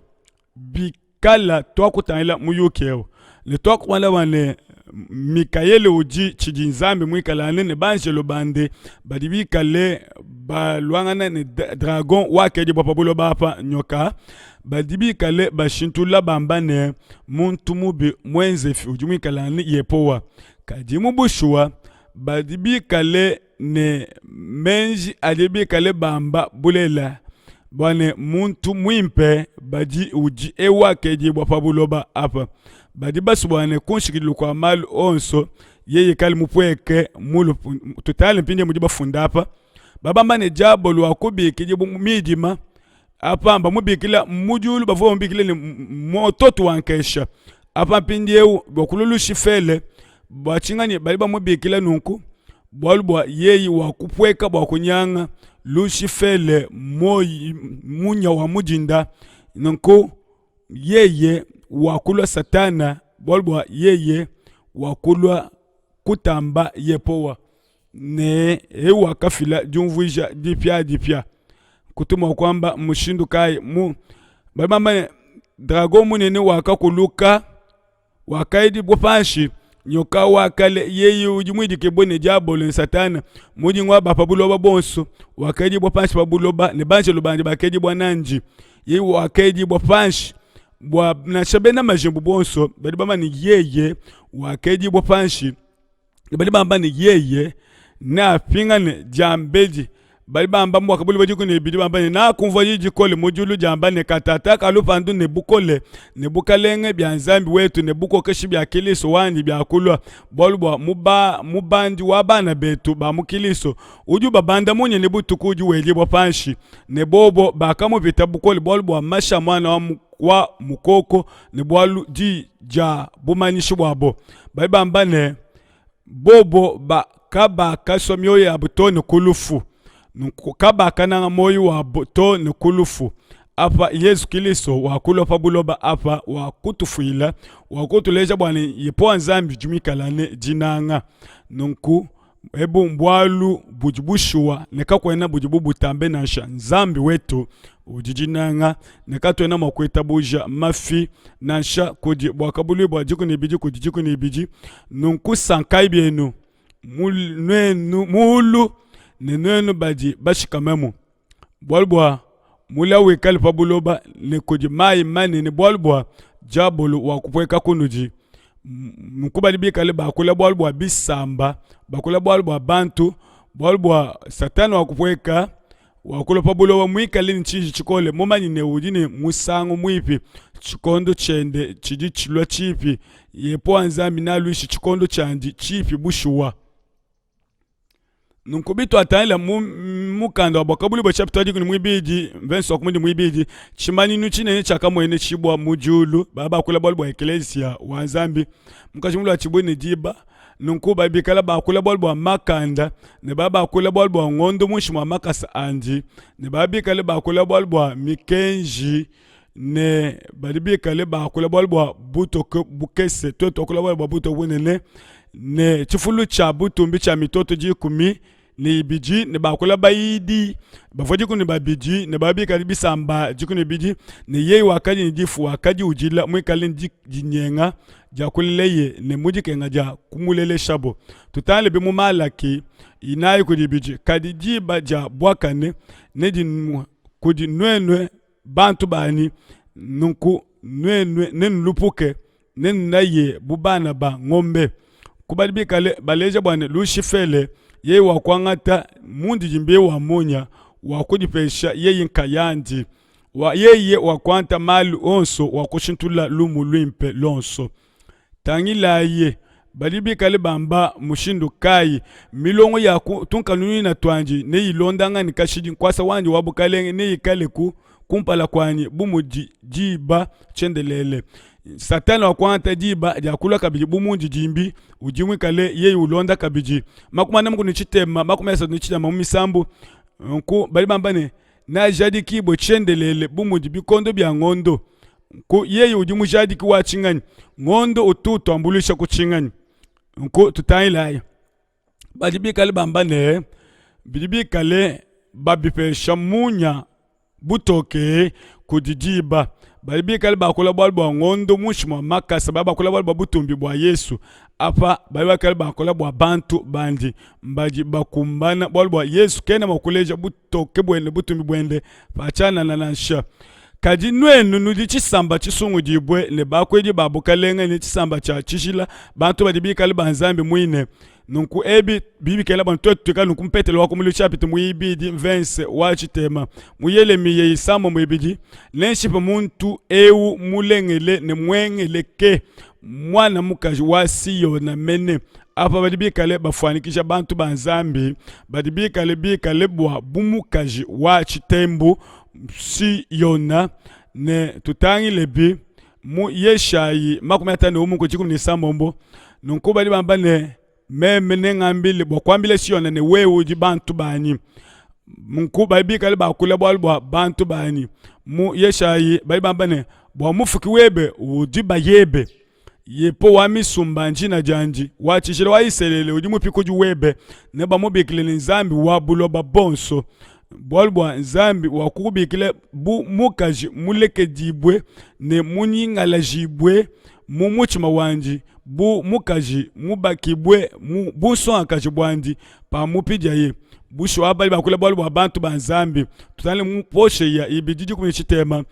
kala twakutangila muyukeo ne twakumala wane Mikaeli uji chijinzambi mwikalane ne banjelo bande badi bikale balwangana ne dragon wakeje bwapabulo bapa nyoka badi bikale bashintula bambane muntu mubi mwenzefi uji mwikalane yepowa kaji mubushua badi bikale ne menji adi bikale bamba bulela bwane muntu mwimpe badi uji ewakeje bwapabulo apa badi basubwane kunshikilo kwa malu onso yeye kali mupweke mulu tutale mpinde mujiba fundapa baba mane jabo lwa kubiki jibu midima apa mba mubikila mujulu bavo mbikile ni mototo wankesha apa mpindeu bokululu shifele bachingani baliba mubikila nunku bwalubwa yeye wakupweka bwakunyanga lushifele moyi munya wa mujinda nunku yeye wakulwa satana bolbwa yeye wakulwa kutamba yepowa ne ewa kafila jumvuja dipya kutuma kwamba mushindu kai mu babamba drago munene wakakuluka wakaidi bopanshi nyoka wakale yeye ujimwidi kebone jabolo satana muji ngwa bapabuloba bonso wakaidi bopanshi babuloba ne banje lubanje bakeji bwananji yeye wakaidi bopanshi bwa nashabena majembu bonso bali bamba ni yeye wakeji bopanshi bali bamba ni yeye na pingane jambeji bali bamba mwa kabuli baji kune bidi bamba na kumva yiji kole mojulu jamba ne katata kalupandu ne bukole ne bukalenge byanzambi wetu ne buko keshi bya kiliso wani bya kulwa bolbwa mubandi wabana betu ba mukiliso uju babanda munye ne butukuju weje bopanshi ne bobo bakamu bitabukole bolbwa masha mwana wa mukoko ne bwalu di ja bumanyishi bwabo baibamba ne bobo ba kaba kasomyo ya butone kulufu kaba kananga moyo wa butone kulufu apa Yesu Kristo wakulo pabuloba apa wakutufuila wakutuleja bwana yepo nzambi jumikalane jinanga nunku ebu mbwalu bujibushua nekakwena bujibu butambe nasha nzambi wetu ujijinanga nekatwena makweta buja mafi nasha kuji bwakabulu bwa jiku nibiji kujiku nibiji nunku sankai bienu mulu nenenu baji bashikamemu bwalbwa mula wekali pabuloba ne kuji mai mani ne bwalbwa jabulu wakupweka kunuji mukubali bikale bakula bwalbwa bisamba bakula bwalbwa bantu bwalbwa satani wakupweka wakula pabuloba mwikali nchiji chikole mumanyi ne ujini musangu mwipi chikondo chende chiji chilwa chipi yepo anzami naluishi chikondo chanji chipi bushuwa nunkubito atanyela mukanda wabakabuli bwa chapter jikuni mwibiji venso wakumundi mwibiji chimani nuchine chaka mwene chibwa mujulu baba kula bwa eklesia wanzambi mukachimulu wa chibwe ni jiba nunkuba bikala bakula bwa makanda ne baba kula bwa ngondo mushimwa makasa anji ne baba bikala bakula bwa mikenji ne bikala bakula bwa buto bukese toto kula bwa buto bunene ne chifulu cha butumbi cha mitoto jikumi ni biji ne bakula bayidi bafoji kuni babiji ne babika bisamba jikuni biji ne yei wakaji ndifu wakaji ujila mwikali jinyenga jakuleye ne mujikenga ja kumulele shabo tutale bimu malaki inayi kudi biji kadi jiba ja bwakane ne din kudi nwenwe bantu bani nunku nwenwe nenlupuke nenaye bubana ba ngombe kubadibika baleja bwane lushifele yeye wakwangata mundi jimbe wa monya wakudipesha yeye nkayandi yeye wakwanta malu onso wakushintula lumu lwimpe lonso tangila ye balibika bamba mushindu kai milongo ya tunkanuni na twanji ne yilondanga nikashidi kwasa wanji wabukalenge ne yikale kumpala kwani bumu jiba chendelele satani wakwanta jiba jakula kabiji bumunji jimbi ujimwi kale yeye ulonda kabiji makumana mku nichitema makumesa nichitema mumisambu nku bali bambane na jadi kibo chendelele bumunji bikondo bya ngondo nku yeye ujimu jadi kiwa chingani ngondo ututo ambulisha kuchingani nku tutayila bajibi kale bambane bijibi kale babipesha munya butoke kujijiba balibi kale bakola bwali bwa ngondo mushima makasa bakola bwali bwa butumbi bwa Yesu apa balibi kale bakola bwa bantu bandi mbaji bakumbana bwali bwa Yesu kena makuleja butoke bwende butumbi bwende pachana na nansha kaji nwenu nudi chisamba chisungu jibwe ne bakweji babukalenga ni chisamba cha chishila bantu balibi kale banzambi mwine nunku ebi bibi kela bantu tuka nunku mpetelo wako mulu chapiti muibidi vense wachitema muyele miye isamo muibidi lenshipa muntu ewu mulengele ne mwengele ke mwana mukaji wasiyo na mene apa badibi kale bafanikisha bantu banzambi badibi kale bwa bumukaji wachitembu si yona ne tutangi lebi mu yeshayi makumetane umu kuchikum ni samombo nunku badi bambane meme nengambile bokwambile siyona ne wewu di bantu bani munku baibi kale bakule bwa bantu bani mu yeshayi baibambane bwa mufuki webe udi bayebe yepo wa misumba njina janji wachishile wa iselele udi mupiko ju webe ne bamubikile nzambi wa buloba bonso bwa nzambi wa kukubikile bu mukaji muleke jibwe ne munyingala jibwe mumuchima wanji bu mukaji mubakibwe buso akaji bwandi pa mupija ye busho abali bakule bwa bantu banzambi tutale muposhe ya ibijiji kumichitema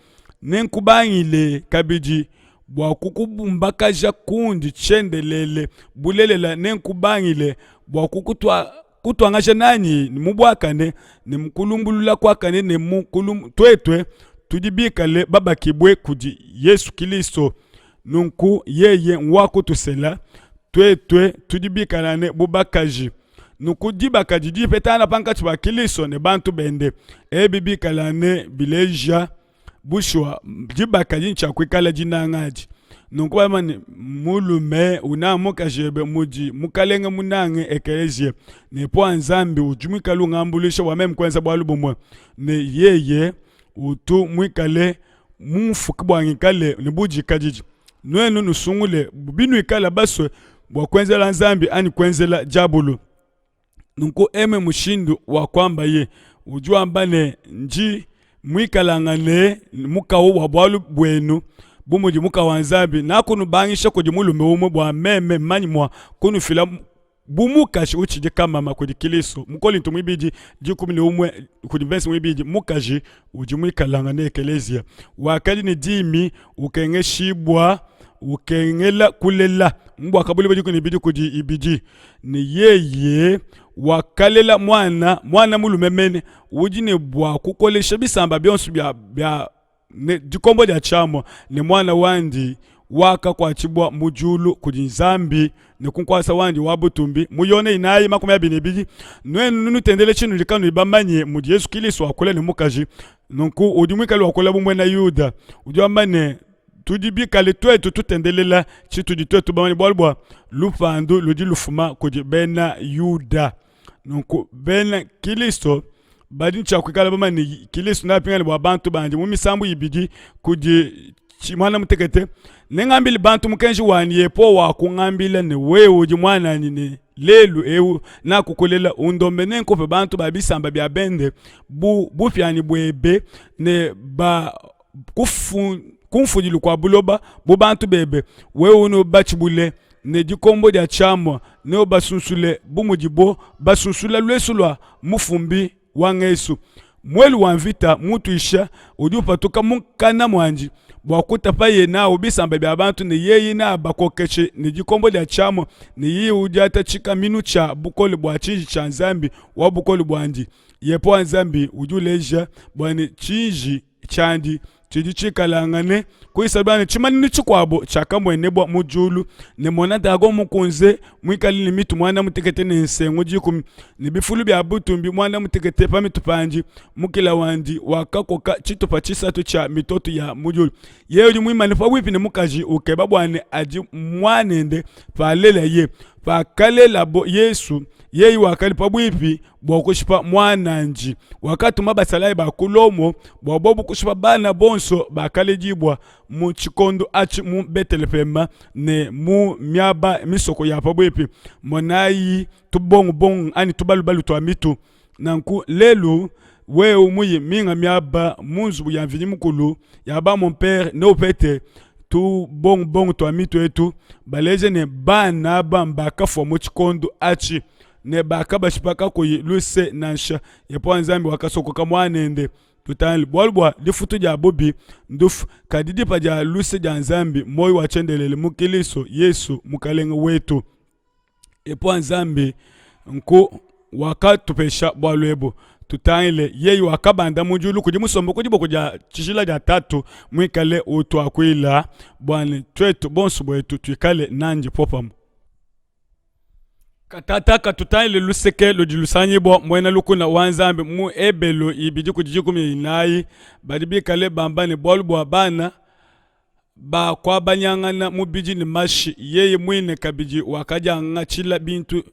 nenkubangile kabiji bwa kukubumbakaja kundi chendelele bulelela nenkubangile bwa kutwangasha nanyi ni mubwakane ni mkulumbulula kwakane ni mukulum twetwe tudibikale babakibwe kuji Yesu Kristo nunku yeye nwako tusela twetwe tudibikalane bubakaji nuku dibakaji dipetana pankati ba Kristo ne bantu bende ebibikalane bileja bushwa dibakaji nchakwikala jinangaji nunku bamani mulume unamukajebe muji mukalenge munange ekelezia ne po nzambi ujumikalu ngambulisha wame mkwenza bwalubumwe ne yeye utu mwikale mumfuki bwangikale ne buji kajiji nwenu nusungule binu ikala baswe bwa kwenzela nzambi ani kwenzela jabulu nunku eme mushindu wa kwamba ye ujua mbane nji mwikalangane mukawo wa bwalu bwenu bumuji muka wanzambi na kunu bangisha kuji mulume umwe bwa meme manyi mwa kunu fila bumukashi uchije kama makudi Kristo mukoli ntu mwibiji jikumini umwe kudi vensi mwibiji mukaji uji mwikalangane ekelezia wakali ni dimi ukenge shibwa ukengela kulela mbwa kabuli bajiko ni bidi kuji ibiji ni yeye wakalela mwana mulume mene ujine bwa kukolesha bisamba byonsu bya ne dikombo dia chamo ne mwana wandi waka kwa chibwa mujulu kuji nzambi ne kunkwasa wandi wabutumbi muyone inayi makumi abini bidi nwenu nunu tendele chinu likanu ibamanye mu Yesu Kristo wakole ne mukaji nunku udimwikali wakola bumwe na Yuda udiwambane tudibikale twetu tutendelela chitudi twetu bamani bwalbwa lupandu ludi lufuma kuji bena Yuda nunku bena Kristo badi nchakwikala bamani Kristo napingani bwa bantu bandi mumisambu ibidi kuji mwana mutekete nengambili bantu mukenji wani yepo wakungambila ne wewe uji mwana nini lelu ewu na kukolela undombe nenkope bantu babisamba bya bende bufyani bwebe ne ba kumfujilu kwa buloba bantu bebe wewe uno bachibule ne dikombo dia chamo ne obasunsule bumujibo basunsula lwesulwa mufumbi wangesu mwelu wanvita mutu isha udupatuka mukana mwanji bwakuta paye na ubisamba bya bantu ne yeyi na bakokeche ne dikombo dia chamo ne yi ujata chika minu cha bukoli bwa chiji cha nzambi wa bukoli bwandi yepo nzambi ujuleja bwani chiji chandi chiji chikalangane kuisabane chimani nichikwabo chakamwene bwa mujulu ne mona dago mukunze mwikali ni mitu mwana mutekete ne nsengo jikum ne bifulu bya butumbi mwana mutekete pa mitupanji mukila wandi wakakoka chitupa chisatu cha mitoto ya mujulu yeyo ni mwimani pa wipi ne mukaji ukeba bwane aji mwanende pa lela ye pa kalela bo Yesu yeyi wakali pa bwipi bwa kushipa mwananji wakati mabasalai bakulomo bwa bobu kushipa bana bonso bakale jibwa mu chikondo achi mu Betelehema ne mu myaba misoko ya pa bwipi monayi tubongo ani tubalubalu to amitu nanku lelu we umuyi minga miaba munzu ya mvini mukulu yaba mon père no pete tu bon to amito etu baleze ne bana bamba kafo mu chikondo achi ne bakaba shipaka ko luse nansha yepo nzambi wakasoko kamwanende tutali bolbwa difutu ja bobi nduf kadidi pa ja luse ja nzambi moyo wachendelele mukiliso Yesu mukalenga wetu epo nzambi nko wakatupesha bwalwebo tutangile yeyi wakabanda mujulu kudi musombo kudi bokuja chishila ja tatu mwikale utu akwila bwani twetu bonsu bwetu tuikale nanji popamu katata tutangile luseke lojilusanyi bo mwena lukuna wanzambi mu ebelo ibidi kujijikumi inayi badibi kale bambani bolbwa bana ba kwa banyangana mubiji ni mashi yeyi mwine kabiji wakaja ngachila bintu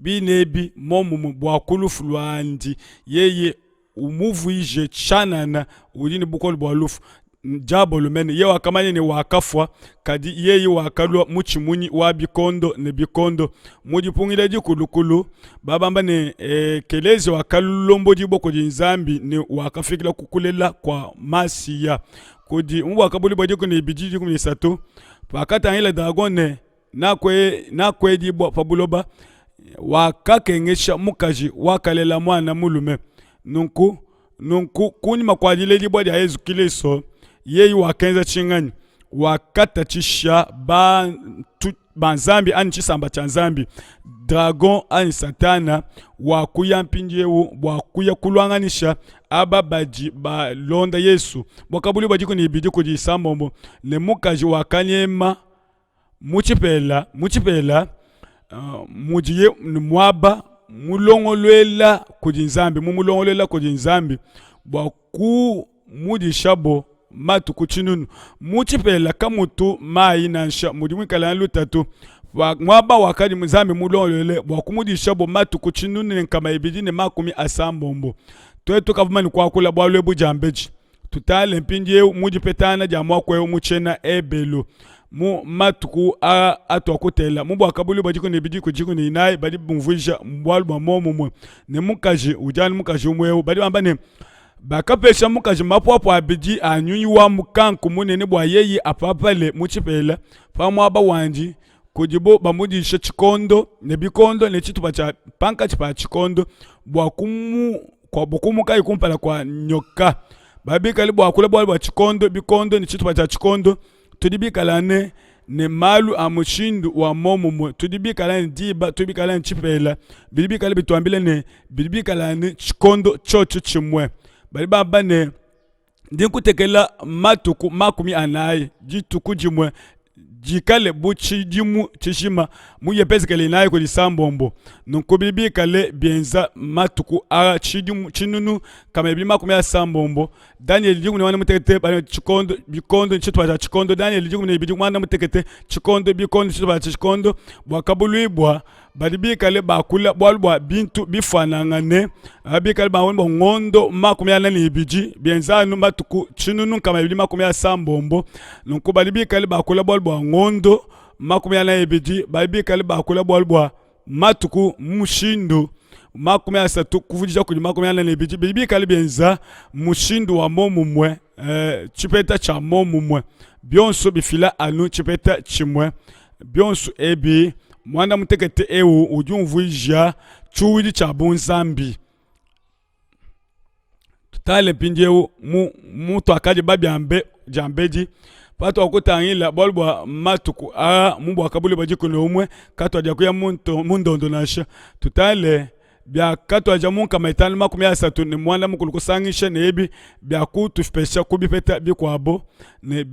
binebi momu bwakulu fulwandi yeye umuvu ije chanana udini bukol bwalufu jabo lumene ye wakamanye ni wakafwa kadi yeye wakalwa muchimunyi wa bikondo ne bikondo mujipungile jikulukulu babamba ne kelezi wakalulombo jiboko jinzambi ni wakafikila kukulela kwa masiya kudi mbu wakabuli bwajiko ne bijiji kumni sato pakata hile dragone nakwe jibwa pabuloba wakakengesha mukaji wakalela mwana mulume nunku kunyima kwa ajili libwa ya Yesu Kristo yeyi wakenza chingani wakata chisha banzambi ani chisamba cha nzambi dragon ani satana wakuya mpinjewu wakuya kulwanganisha ababaji ba londa Yesu wakabuli bajiko ni ibidi kujisambombo ne mukaji wakanyema muchipela mujiye mwaba mulongolwela kujinzambi mumulongolwela kujinzambi bwaku mujishabo matu kuchinunu muchipela kamutu mai nansha mujimwikala lutatu mwaba wakadi mzambi mulongolwele bwaku mujishabo matu kuchinunu nkama ibidine makumi asambombo twetu kavumani kwa kula bwalwe bujambeji tutale mpinje mujipetana jamwa kwe muchena ebelo mu matuku atwa kutela mu bwakabuli bajiko ne bidiko jiko ne inai badi bumvuja mbwalwa momo ne mukaje ujani mukaje umwe badi bambane bakapesha mukaje mapwapo abiji anyunyi wa mukanku munene bwa yeyi apapale muchipela pamwa aba wanji kujibo bamudisha chikondo ne bikondo ne chitupa cha panka chipa chikondo bwakumu kwa bukumu kai kumpala kwa nyoka babikali bwakula bwa chikondo bikondo ne chitupa cha chikondo tudibikalane ne malu amushindu wa momo tudibikalane diba tudibikalane chipela bilibikale bitwambile ne bilibikalane chikondo chocho chimwe bali baba ne ndikutekela matuku makumi anayi jituku jimwe jikale buchi jimu chishima muyepezekele naye ko disambombo nunkubibi kale bienza matuku a chidimu chinunu kama bi makumi ya sambombo Daniel jimu ne wana mutekete bale chikondo bikondo chitwa cha chikondo Daniel jimu ne bidimu wana mutekete chikondo bikondo chitwa cha chikondo bwakabulibwa balibi kale bakula bwalbwa bintu bifanangane abikale bawonbo ngondo makumi ya nani biji bienza no matuku chinunu kama bi makumi ya sambombo nunkubalibi kale bakula bwalbwa ngondo makumi ya nani biji balibi kale bakula bwalbwa matuku mushindu makumi asatu kuvujisha kuli makumi ya nani biji balibi kale bienza mushindu wa momumwe chipeta cha momumwe bionso bifila anu chipeta chimwe bionso ebi mwanda mutekete ewu ujumvuija chuwili cha bunzambi tutale pinjewu mutu akaje babi jambeji pato wakutangila bolbwa matuku mumbu wakabuli bajiko umwe kato ajakuya mundondo nasha tutale bya kato aja munka maitani makumi asatu ni mwanda mukulukusangisha ne ebi bya kutufipesha kubipeta bikwabo ne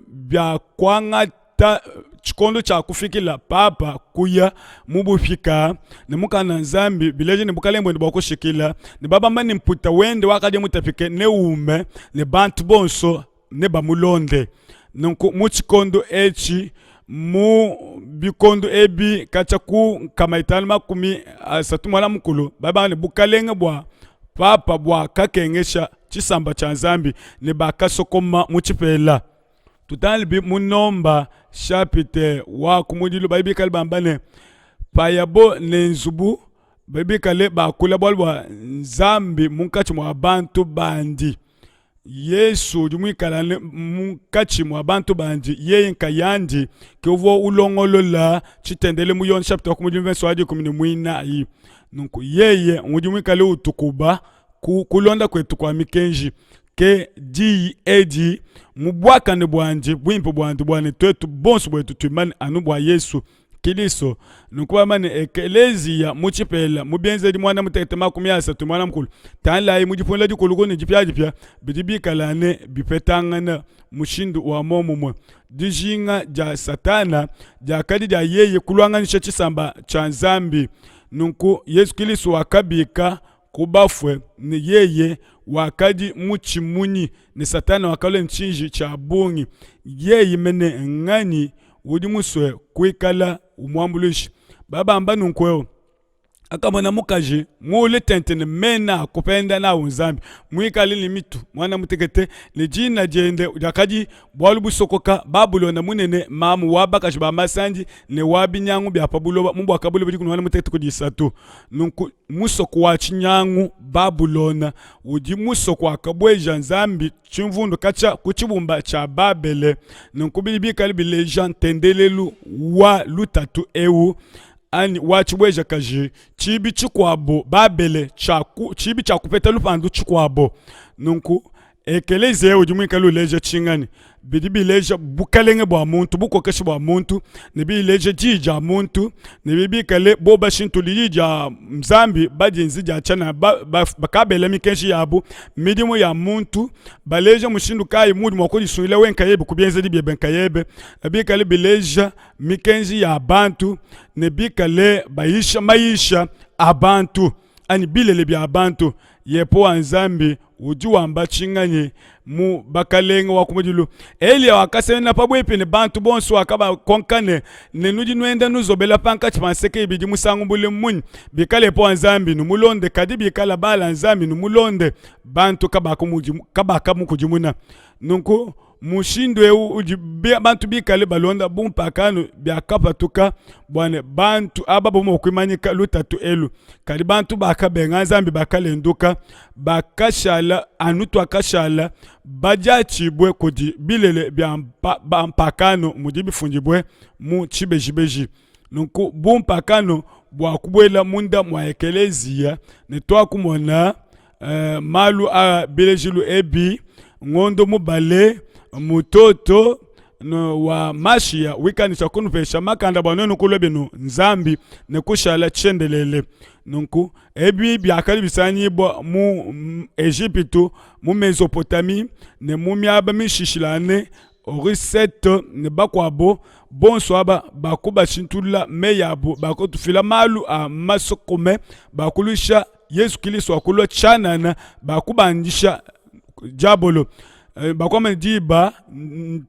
bya kwangata chikondo cha kufikila papa kuya mubufika ne mukana nzambi bileje ne bukalembo ne bakushikila ne baba mani mputa wende wakaje mutapike ne ume ne bantu bonso ne bamulonde nunku muchikondo echi mu bikondo ebi kacha ku kamaitani makumi asatu mwana mukulu baba ne bukalenge bwa papa bwa kakengesha chisamba cha nzambi ne bakasokoma muchipela tutalibi munomba chapitre wa kumudilu baibi kalbambane payabo ne nzubu babi kale bakula bwalwa nzambi munkati mwa bantu bandi Yesu jumwikalane munkati mwa bantu bandi yeye nkayandi kevo ulongolola chitendele mu Yohana chapter 10 verse 14 yi nunku yeye mujumwikale utukuba kulonda kwetu kwa mikenji ke di edi mubwakane bwanje bwimpo bwandu bwane twetu bonsu bwetu tumani anu bwa Yesu Kiliso nukuba mane ekelezia muchipela mubienzeli mwana mutekete makumi asatu mwana mkulu tanlayi mujiponla dikolukoni jipya bidibikalane bipetangana mushindu wa momumwe dijinga ja satana ja kadi ja yeye kulwanganisha chisamba cha nzambi nunku Yesu Kiliso wakabika kubafwe ni yeye wakadi muchimuni ni satana wakale nchinji cha bungi yeye mene ngani udi muswe kuikala umwambulishi baba amba nunkweo akamona mukaji mule tentene mena kupenda na unzambi mwikali limitu mwana mutekete lijina jende jakadi bwalubu sokoka babulona munene mamu wabakaji bamasanji ne wabinyangu bya pabulo mumbu akabulo bidi kunwana mutekete kudisatu nunku musoko wa chinyangu babulona udi musoko akabweja nzambi chimvundu kacha kuchibumba cha babele nunku bibi kalibi lejan tendelelu wa lutatu ewu ani wachibweja kaji chibi chikwabo babele chibi chakupeta lupandu chikwabo nunku ekeleze ujumwika luleje chingani bidibi leje bukalenge bwa muntu bukokeshi bwa muntu nibi leje jija muntu nibi kale boba shintu lija mzambi badinzi ja chana bakabele mikenshi yabu midimu ya muntu baleje mushindu kai mudi mwakodi sunile wenka yebe kubienze libye benka yebe nibi kale bileje mikenshi ya bantu nibi kale maisha abantu ani bilele bya abantu yepo anzambi ujuwamba chinganye mu bakalenga wakumudilu Elia wakasena pabwepi ne bantu bonso wakaba konkane ne nudi nwenda nuzobela panka chipanseke ibidi musangu mbule munyi bikale po anzambi numulonde kadibi kala bala anzambi numulonde bantu kabaka mukujimuna nunku mushindwe bantu bikale balonda bumpakano byakapa tuka bwane bantu ababo mokwimanyika lutatu elu kali bantu bakabenga nzambi bakalenduka bakashala anutu akashala bajachibwe kudi bilele bampakano mudibifungibwe mu chibejibeji nunku bumpakano bwakubwela munda mwa ekelezia netwa kumona malu a bilejilu ebi ngondo mubale mutoto no wa mashia wikanisha kunupesha makanda bwanonu kulobenu nzambi nekushala chendelele nunku ebi byakali bisanyibwa mu Egypte mu Mesopotami ne mu myaba mishishilane oriset ne bakwabo bonso aba bakuba chintula meyabo bakotufila malu a masokome bakulisha Yesu Kiliso akulo chanana bakubandisha jabolo bakwama diba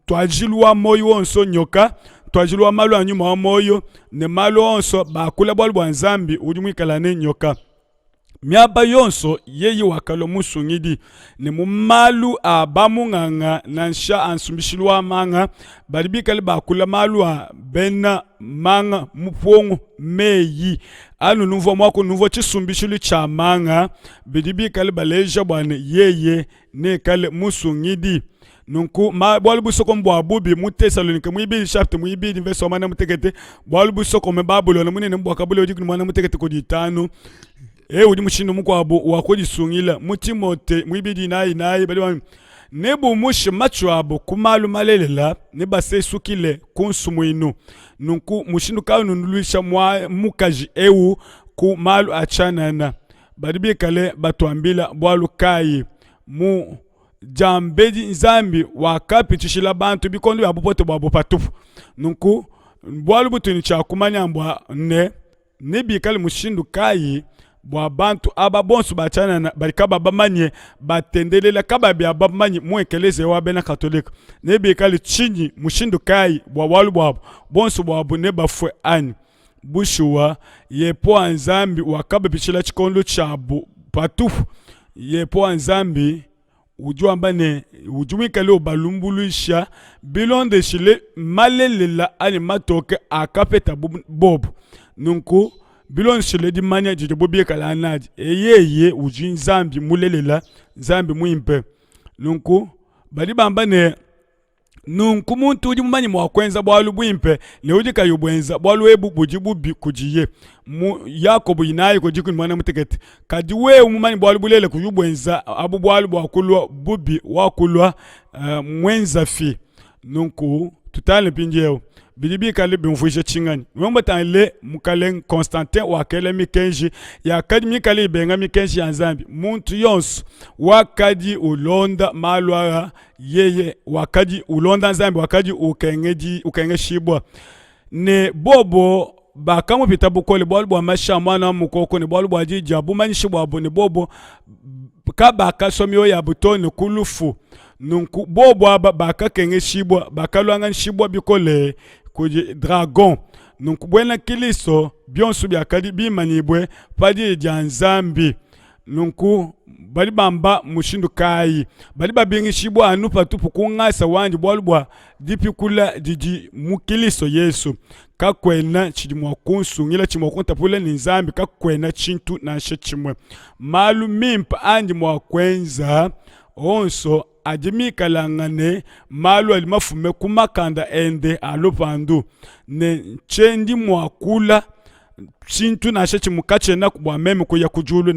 twajilwa moyo wonso nyoka twajilwa malu anyuma wa moyo ne malu wonso bakula bwalwa nzambi ujumwikalane nyoka myaba yonso yeyi wakalo musungidi ne mumalu abamunganga nansha ansumbishilwa manga balibikali bakula malu a bena manga mupongo meyi anu nuvo mwako nuvo chisumbishilu cha manga bidibikali baleja bwane yeye ne kale musungidi nunku bwalubu soko mbwabubi mu Tesalonike muibili chapter muibili verse 1 mutekete bwalubu soko mbabulona munene mbwakabule ujikuni mwana mutekete kuditano udi mushinu mukwabo wakodisungila mu Timote muibili nayi bali wami nebu mushi machwabo kumalu malelela nebasesukile kunsumwinu nunku mushindu kanu nuluisha mukaji ku malu achanana badibi kale batuambila bwalu kai mu jambedi nzambi wakapichishila bantu bikondo yabupote bwabo patufu nunku bwalu butuni cha kumanya mbwa nebi kale mushindu kai bwa bantu aba bonsu bachanana barikaba bamanye batendelela kaba bya bamanye mwekeleze wa bena katolika nebi kale chinyi mushindu kai bwa walu bwabo bonsu bwabo ne bafwe ani bushuwa yepo anzambi wakaba pichila chikondo chabu patufu yepo anzambi ujuambane ujumikale obalumbuluisha bilonde shile malelela ani matoke akapeta bobu nunku bilon shile di manya jide bobi kala anaji ye uji nzambi mulelela nzambi muimpe nunku bali bamba ne nunku muntu uji mumanyi mwakwenza bwalu bwimpe ne uji kayubwenza bwalu ebu buji bubi kujiye mu Yakobo inayi kujiku mwana mutekete kadi we umumanyi bwalu bulele kuyubwenza abu bwalu bwakulwa bubi wakulwa mwenza fi nunku tutale pinjeo bidibi kale bimfushe chingani mwomba tanle mukale Constantin wakele mikenji ya kadi mikale benga mikenji ya nzambi muntu yonsu wakadi ulonda malwara yeye wakadi ulonda nzambi wakadi ukenge shibwa ne bobo bakamu pita bukole bwalu bwa masha mwana mukoko ne bwalu bwa jija bumanyishi bwabo ne bobo kabaka somyo ya butone kulufu nunku bobo aba baka kenge shibwa bakalwanga shibwa bikole kuji dragon nunku bwena kiliso byonsu byakadi bimanibwe padi ja nzambi nunku bali bamba mushindu kai bali babingi shibwa anupa tupu kungasa wanji bwalubwa dipi kula diji mukiliso Yesu kakwena chidimwa kunsu ngila chimwa kuntapula ni nzambi kakwena chintu na shechimwe malu mimpa andi mwa kwenza onso ajimika langane malu alimafume kumakanda ende alupandu ne chendi mwakula chintu nashe chimukache na kubwa meme kuya kujulu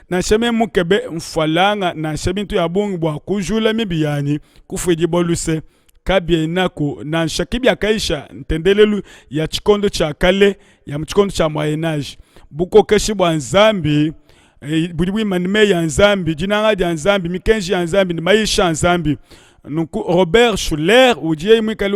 nashe memu kebe mfalanga nashe bintu ya bungi bwa kujula mibiyani kufwiji boluse kabye inako nashe kibya kaisha ntendelelu ya chikondo cha kale ya mchikondo cha mwayenaji buko keshi bwa nzambi budi manime ya nzambi jinanga ya nzambi mikenji ya nzambi ni maisha ya nzambi nunku Robert Schuller ujie mwikali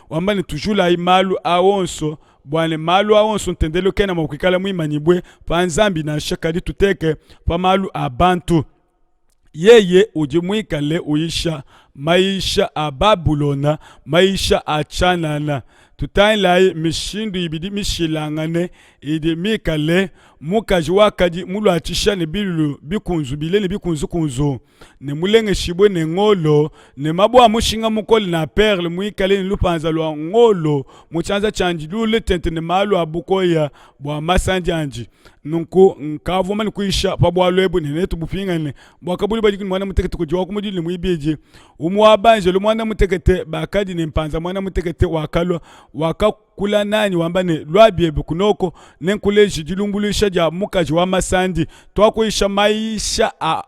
wamba ni tujula imalu awonso bwane malu awonso ntendelo kena mwikala mwimanibwe pa nzambi na shakadi tuteke pa malu abantu yeye ujie mwikale uisha maisha a Babulona maisha a chanana tutailai mishindu ibidi mishilangane idi mikale mukaji wakadi mulu achisha ne bilu bikunzu bilene bikunzu kunzu ne mulenge shibwe ne ngolo ne mabwa mushinga mukoli na perle muikale ni lupanza lwa ngolo muchanza chanji lule tente ne malu abukoya bwa masanjanji nunku nkavuma ni kuisha pabwa lwebu ne netu bupingane bwa kabuli badi mwana mutekete kujwa kumujili muibeje umwabanje lo mwana mutekete bakadi ne mpanza mwana mutekete wakalwa wakakula nani wambane lwabyebe kunoko nenkuleji jilumbulisha ja mukaji wa masandi twakuisha maisha a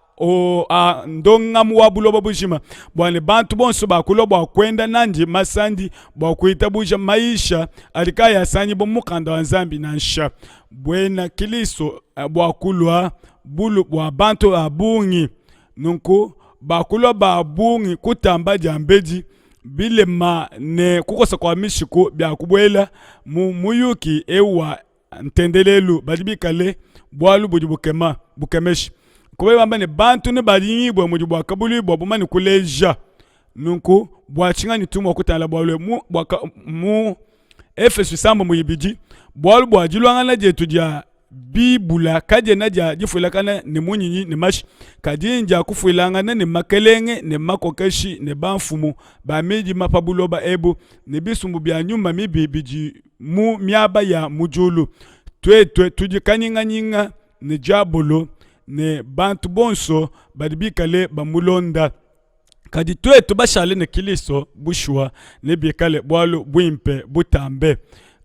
ndonga muwabulo babushima bwane bantu bonso bakulo bwa kwenda nandi masandi bwa kuita buja maisha alikaya sanyi bo mukanda wa nzambi nansha bwena kiliso bwa kulwa bulu bwa bantu abungi nunku bakulo babungi kutamba jambeji bile ma ne kukosa kwa mishiko bya kubwela muyuki ewa ntendelelu badibikale bwalu bujibukema bukemeshi kuwe bamba ne bantu ne balinibwe mujibwa kabuli bwa bumani kuleja nunku bwa chingani tumo kutala bwalu mu Efesu sambo muyibiji bwalu bwa jilwanga jetu ja bibula kaje naja jifulakana ne munyinyi ne mashi kadinja kufulangana ne makelenge ne makokeshi ne banfumu ba meji mapabuloba ebo ne bisumbu bya nyuma mibibiji mu myaba ya mujulu twetwe tujikanyinga ne jabolo ne bantu bonso badibikale bamulonda kadi twetu bashale ne kiliso bushwa ne bikale bwalu bwimpe butambe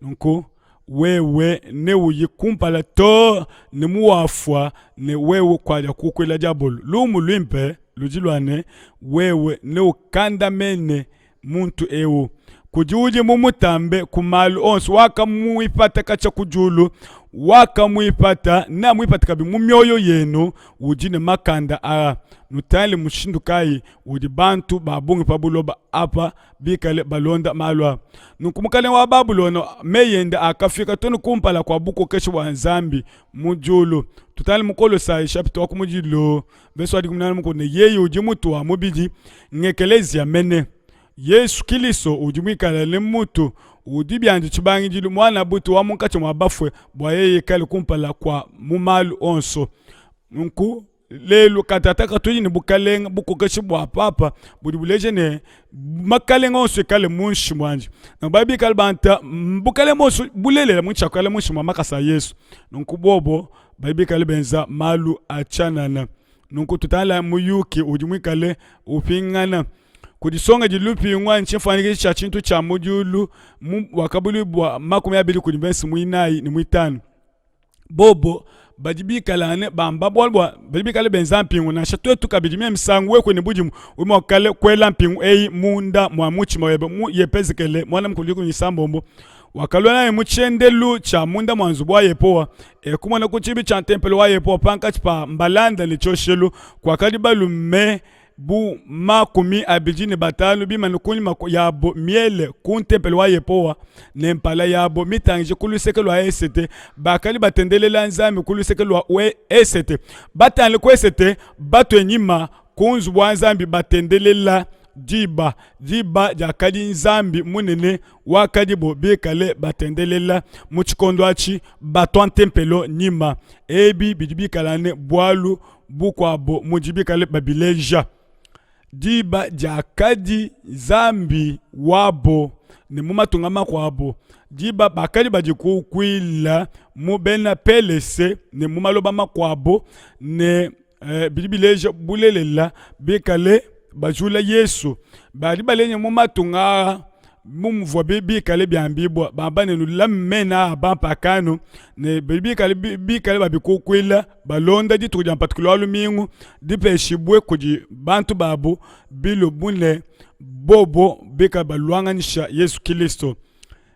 nunku wewe ne uyikumpala to ne muwafwa ne wewe kwaja kukwela jabolo lumu lwimpe lujilwane wewe ne ukandamene muntu ewu kujiuje mumutambe kumalu onso waka muipata kacha kujulu waka muipata na muipata kabi mumyoyo yenu ujine makanda a nutali mushindukai udi bantu babungi pabuloba apa bikale balonda malwa nukumukale wa Babulona meyenda akafika tonu kumpala kwa buko kesho wa nzambi mujulu tutali mukolo sai chapter wa kumujilo verse 18 mukone yeye uji mutu wa mubiji ngekelezi ya mene Yesu kiliso ujumikala le mutu udibyanje chibangi jilu mwana butu wa munkache mwabafwe bwa yeye kale kumpala kwa mumalu onso nunku lelo katata katuli ni bukalenga bukokeshi bwa papa budi buleje ne makalenga onse kale munshi mwanje na babi kalbanta bukale mosu bulele muncha kale munshi mwa makasa Yesu nkubobo babi kalbenza malu achanana nunkututala muyuki ujumwikale upingana kudisonga jilupi ngwa nchifanyike cha chintu cha mujulu wakabuli bwa makumi abili kudimbensi muinayi ni muitano bobo bajibikala bamba bolwa bajibikala benza mpingu na shatwe tukabijimia msangu we kwenye buji umokale kwela mpingu ei munda mwa muchi mawebe mu yepezekele mwana mkuliku nisambombo wakalwa na muchendelu cha munda mwanzu bwa yepoa kumwana kuchibi cha tempelo wa yepoa panka chipa mbalanda ni choshelu kwa kadibalu me bu makumi abijini batanu bima nukuni yabo miele kuntempelo wa yepoa nempala yabo mitangi kuluseke lwa esete bakali batendelela nzami kuluseke lwa we esete batali ku esete batu enyima kunzu bwa nzambi batendelela diba jakadi nzambi munene wakadi bo bekale batendelela muchikondo achi batwa tempelo nyima ebi bidibikala ne bwalu bukwabo mujibikale babileja diba jakadi zambi wabo ne mumatunga makwabo diba bakadi bajikukwila mubena pelese ne mumaloba makwabo ne bidibileja bulelela bekale bajula Yesu bali balenye mumatunga mumvwa bikale byambibwa bambane nulamena bampakano ne bikale babikukwila balonda ditukuja mpatikulo alumingu dipeshibwe kuji bantu babu bilo bune bobo bika balwanganisha Yesu Kristo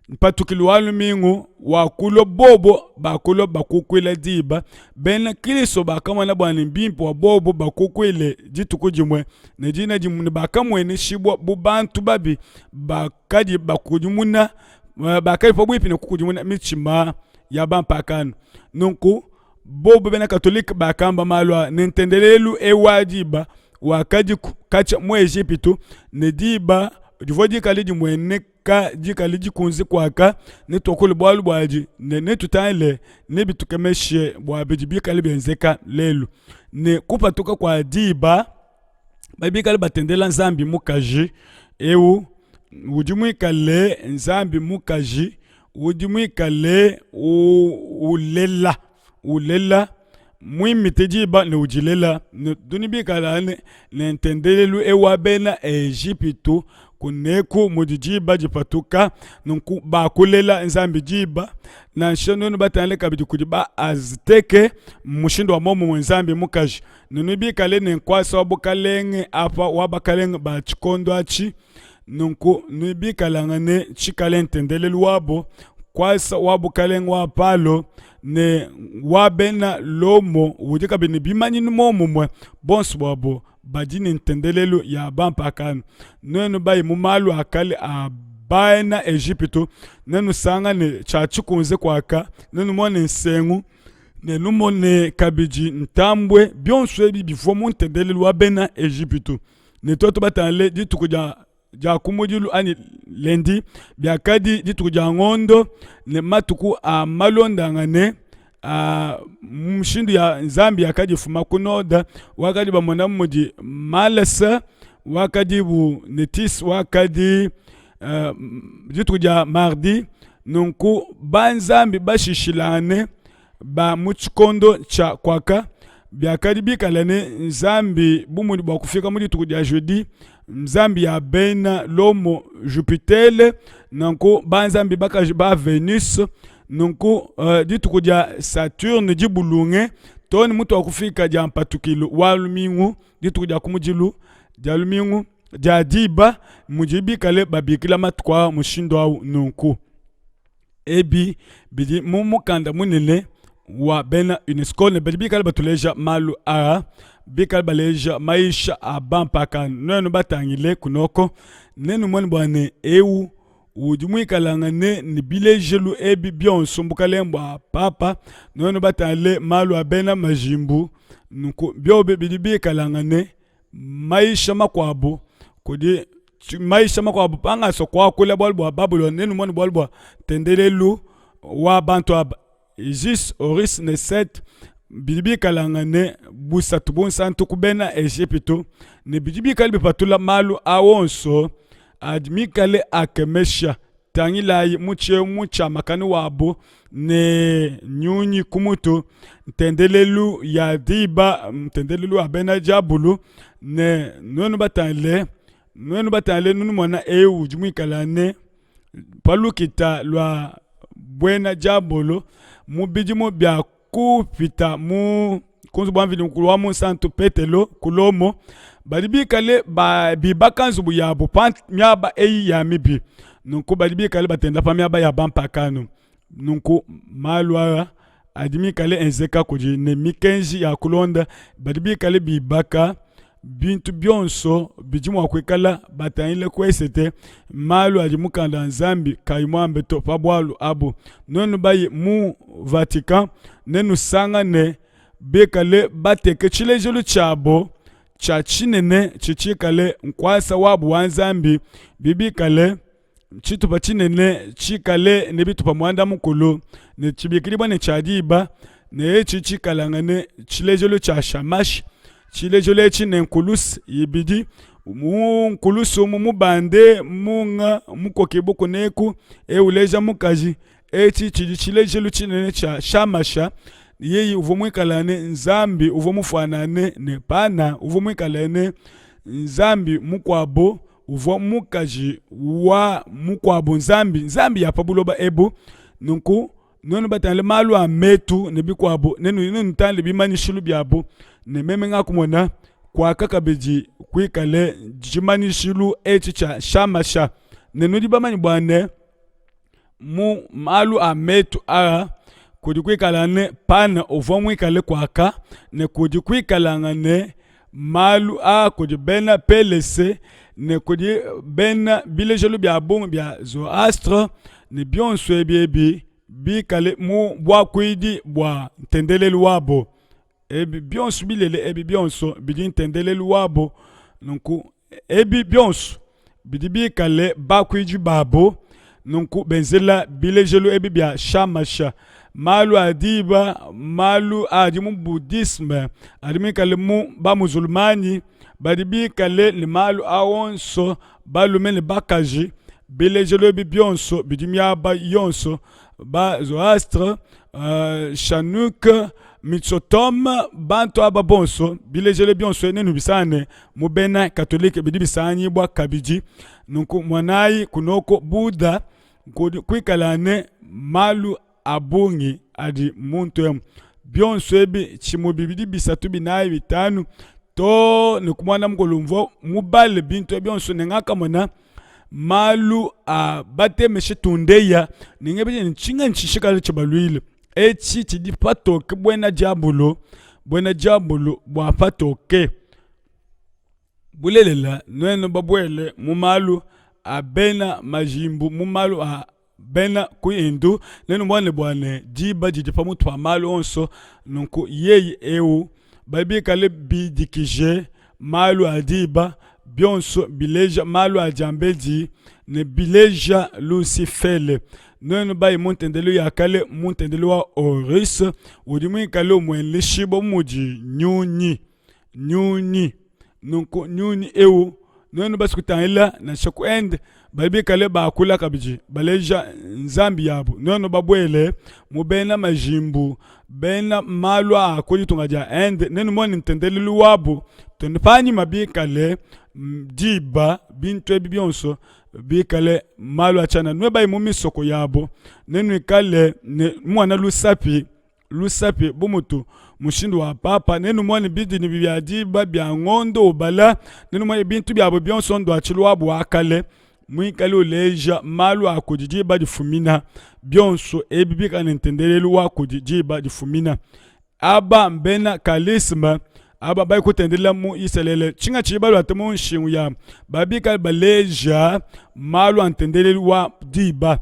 mpatukilo alumingu wakulo bobo bakulo bakukwila diba bena Kristo bakamwana bwani mbimpo wa bobo bakukwile jitukujimwe ne jina jimune bakamwe ne shibwa bubantu babi bakadi bakujumuna bakali pobwipi ne kukujumuna michima ya bampakano nunku bobo bena katolika bakamba malwa nentendelelu ewajiba wakadi kacha mwe Egyptu ne diba divoji kaliji mwene ka jikali jikunzi kwaka ne tokolo bwalu bwaji ne tutale ne bitukemeshe bwabeji bikali benzeka lelu ne kupatuka kwa diba babikali batendela nzambi mukaji ewu ujimwikale nzambi mukaji ujimwikale ulela mwimite jiba ne ujilela ne dunibikala ne ntendelelu ewa bena Egyptu kuneku mujijiba jipatuka nunku bakulela nzambi jiba na nshono batale kabidi kujiba azteke mushindo wa momo mwenzambi mukaji nunibikale nenkwasa wabukalenge apa wabakalenge bachikondo achi nunku nubikala ngane chikale ntendelelu wabo kwasa wabukalenge wapalo ne wabena lomo wujika bini bimanyi numomo mwe bonsu wabo bajini ntendelelu ya bampakano nenu bayi mumalu akali abaena Egyptu nenu sanga ne chachukunze kwaka nenu mone nsengu nenu mone kabiji ntambwe byonsu ebi bifomu ntendelelu wabena Egyptu ne toto batale ditukuja jakumujilu ani lendi byakadi ditukuja ngondo ne matuku amalonda ngane mshindu ya nzambi yakadi fuma kunoda wakadi bamona mudi malasa wakadi bu netis wakadi ditukuja mardi nunku banzambi bashishilane ba muchikondo cha kwaka byakadi bikalane nzambi bumudi bakufika mudi tukuja jeudi nzambi ya bena lomo Jupiter nunku banzambi bakaji ba Venus nunku ditukuja Saturne jibulunge toni mutu wakufika jampatukilo walumingu ditukuja kumujilu jalumingu jadiba mujibikale babikila matukwa mushindo au nunku ebi bidi mumukanda munene wa bena UNESCO ne bikale batuleja malu a bikale baleja maisha abampaka nenu batangile kunoko nenu mwani bwane ewu ujumwikala ni bilejelu ebi byonsumbukalembo papa nenu batale malu abena majimbu nuko byobe bidibikala maisha makwabo kodi maisha makwabo panga so kwa kule bolbo Babylon nenu mwani bolbo tendelelu wa bantu aba Isis Oris Neset bidibi kalanga ne busatu bonsantu kubena Egypto ne bidibi kalbi patula malu awonso admi kale akemesha tangilayi mucha makani wabo ne nyunyi kumutu ntendelelu ya diba ntendelelu abena jabulu ne nonu batanle nunu mwana jumi kalane palukita lwa buena jabulu mu bijimo bya kupita mu kunzu bwamvini kulwa mu santu petelo kulomo balibi kale ba bibakanzu buyabo pant myaba ya mibi nunku balibi kale batenda pa myaba ya bampakano nunku malwa adimi kale enzeka kuji ne mikenji ya kulonda balibi kale bibaka bintu byonso bijimu akwekala batanyile kwesete malu ajimukanda nzambi kaimwambe to pabwalu abo nonu bayi mu Vatican nenu sanga ne bekale bateke chilejelu chabo cha chinene chichikale nkwasa wabu wanzambi bibi kale chitupa chinene chikale ne bitupa mwanda mukulu ne chibikiribwa ne chadiba ne chichikalanga ne chilejelu cha shamash chilejelu chine nkulus yibidi nkulusu mubande munga mukokibuku neku uleja mukaji chilejelu chinene cha shamasha yeyi uvomwikalane nzambi uvomufwanane ne pana uvomwikalane nzambi mukwabo uvomukaji wa mukwabo nzambi yapabuloba ebu nunku nonu batanle malu ametu ne bikwabo nenu ntanle bimanishulu byabo ne meme ngakumona kwa kakabeji kwikale jimanishulu cha shamasha nenu dibamani bwane mu malu ametu kudi kwikalane pana uvomwikale kwaka ne kudi kwikalangane malu kudi bena pelese ne kudi bena bilejelu bya bongo bya Zoroastre ne byonso ebyebi bikale mu bwa kwidi bwa ntendelelu wabo ebi byonso bilele ebi byonso bidi ntendelelu wabo nunku ebi byonso bidi bikale bakwiji babo nunku benzela bilejelu ebi bya shamasha malu adiba malu adimu budisme adimi kale mu ba musulmani badibi kale ni malu awonso balume ni bakaji bilejelo bi byonso bidimi aba yonso ba Zoroastre Chanuk Mitsotom bantu aba bonso bilejelo byonso nenu bisane mu bena katolike bidibi sanyi bwa kabiji nunku mwanayi kunoko Buddha kwikalane malu abungi adi muntu byonso ebi chimubibidi bisatu binayi bitanu to nikumwana mkolumvo mubale bintu byonso nengaka mona malu batemeshe tundeya ningebije nchinga nchishikala chibalwile echi chidipatoke bwena jabulo bwa patoke bulelela nweno babwele mumalu abena majimbu mumalu bena kuindu nenu mwane bwane jiba jidipa mutu wa malu onso nunku yeyi babi kale bidikije malu adiba byonso bileja malu ajambeji ne bileja lucifele nenu bayi muntendelu ya kale muntendelu wa Horus udimwi kale umwenle shibo muji nyunyi nunku nyunyi nenu basi kutangila na shaku end babi kale bakula kabiji baleja nzambi yabo nenu babwele mubena majimbu bena malu akuli tungaja end nenu mwani ntendelelu wabo tonpanyi mabi kale diba bintu ebi byonso bikale malu achana nwe bayi mumisoko yabo nenu kale mwana lusapi bumutu mushindu wa papa nenu mwani bidi ni bya diba bya ngondo bala nenu mwani bintu byabo byonso ndo achilwabo akale mwikale uleja malu akujijiba difumina byonso ebi bikane ntendelelu wakujijiba difumina aba mbena kalisma aba bayi kutendela mu iselele chinga chibalu atemu nshingu ya babika baleja malu antendelelu wa diba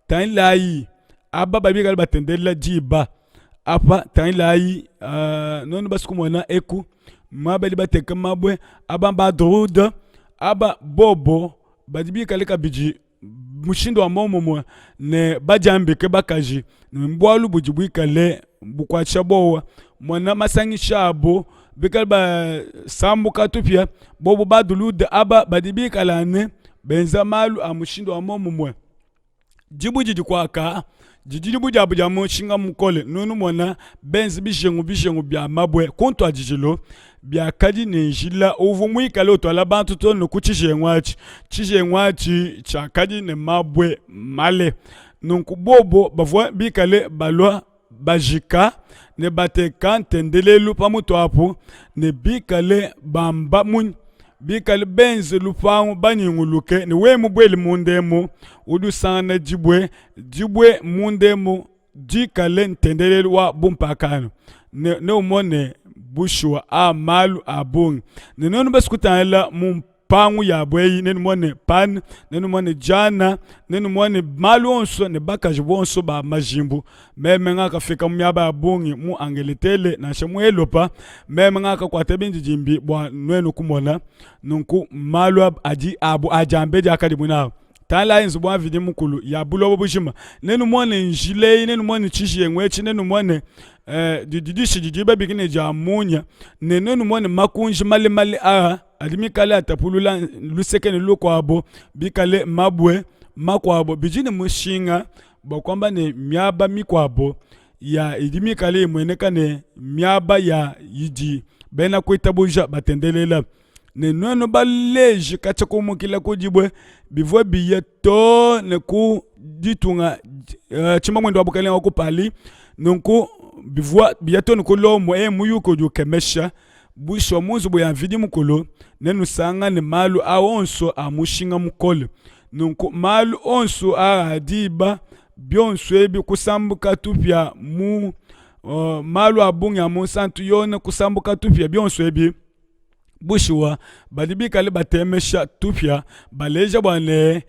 tanlayi aba babika batendela diba apa tanlayi nonu basikumona eku mabeli bateka mabwe aba badrude aba bobo badibi kale kabiji mushindo wa momo ne bajambe ke bakaji mbwalu bujibwi kale bukwacha bowa mwana masangisha abo bikal ba sambu katupia bobo badulude aba badibikala ne benza malu amushindo amomumwe jibu jiji kwaka jijibu jabu jamu shinga mukole nunu mwana benzi bishengu bya mabwe konto ajijilo bya kadi nenjila uvumwikale otwala bantu tono kuchishengwachi cha kadi ne mabwe male nunku bobo bavwa bikale balwa bajika ne bateka ntendelelu pamuto apo ne bikale bamba mun bikale benzi lupangu banyinguluke ne wemu bweli mundemo udu sana jibwe mundemo jikale ntendelelu wa bumpakano ne umone bushwa a malu abung ne nonu baskutala mumpangu ya bweyi ne umone pan ne umone jana ne umone malu onso ne bakaji bonso ba majimbu meme ngaka fika myaba abungi mu angeletele na shemu elopa meme ngaka kwate binji jimbi bwa nwenu kumona nunku malu aji abu ajambe jakadi munao tala inzu bwa vidi mukulu ya bulo bushima nenu mone njile nenu mone chishi engwechi nenu mone didishi didiba bigine jamunya nenu mone makunji male adimikale atapulula lusekene lukwabo bikale mabwe makwabo bijine mushinga bakwamba ne myaba mikwabo ya idimikale mweneka ne myaba ya yidi bena kwitabuja batendelela ne nono baleji kachako mukila kujibwe bivwe biyeto ne ku ditunga chima mwendo abukale wako pali nunku bivwa biyeto nuko lomo muyuko ju kemesha busho munzu bo yanvidi mukolo nenu sanga ne malu awonso amushinga mukolo nunku malu onso adiba byonso ebi kusambuka tupya mu malu abunga mu santu yone kusambuka tupya byonso ebi bushiwa badibikale batemesha tupya baleja bwane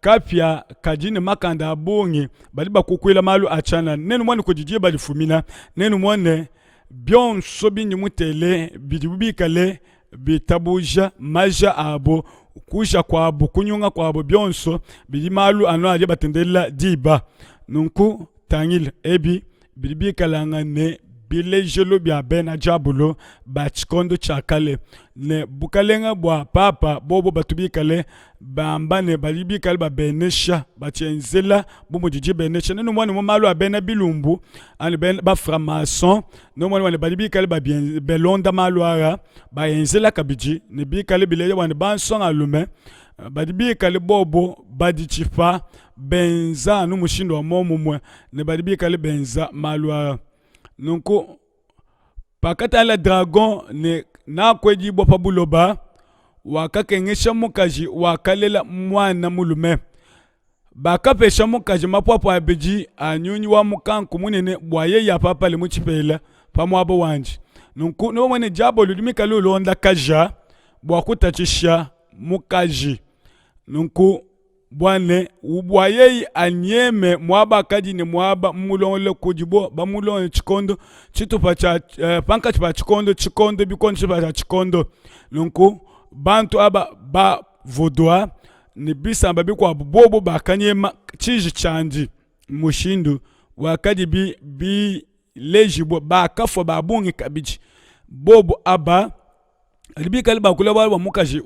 kapya kajine makanda abungi baliba kukwila malu achana nenu mwane kujijie balifumina nenu mwane byonso binyi mutele bidibikale bitabuja maja abo kusha kwabo kunyunga kwabo byonso bidi malu ano aje batendela diba nunku tangil ebi bidibikala ngane bilejelo bya bena jabulo ba chikondo chakale ne bukalenga bwa papa bobo batubikale bambane balibikale ba benesha bachenzela bomo jiji benesha nenu mwana mo malu abena bilumbu ani ben ba framason no mwana balibikale ba bien belonda malu ara ba enzela kabiji ne bikale bileje wana banson alume badibikale bobo badichifa benza no mushindo wa momumwe ne badibikale benza malu ara nunku pakata la dragon ne na kweji bopa buloba wakakengesha mukaji wakalela mwana mulume bakapesha mukaji mapwapo abeji anyunyi wa mukanku munene bwaye ya papa le muchipela pamwabo wanji nunku no mwene jabo ludimika lulonda kaja bwakutachisha mukaji nunku bwane ubwaye anyeme mwaba kaji ne mwaba mulonle kujibo ba mulonle chikondo chitupa cha panka chipa chikondo bikondo chipa cha chikondo nunku bantu aba ba vodwa ni bisamba bikwa bobo bakanyema chiji chanji mushindu wakaji bi lejibo bakafo babungi kabiji bobo aba alibika liba kula ba mukaji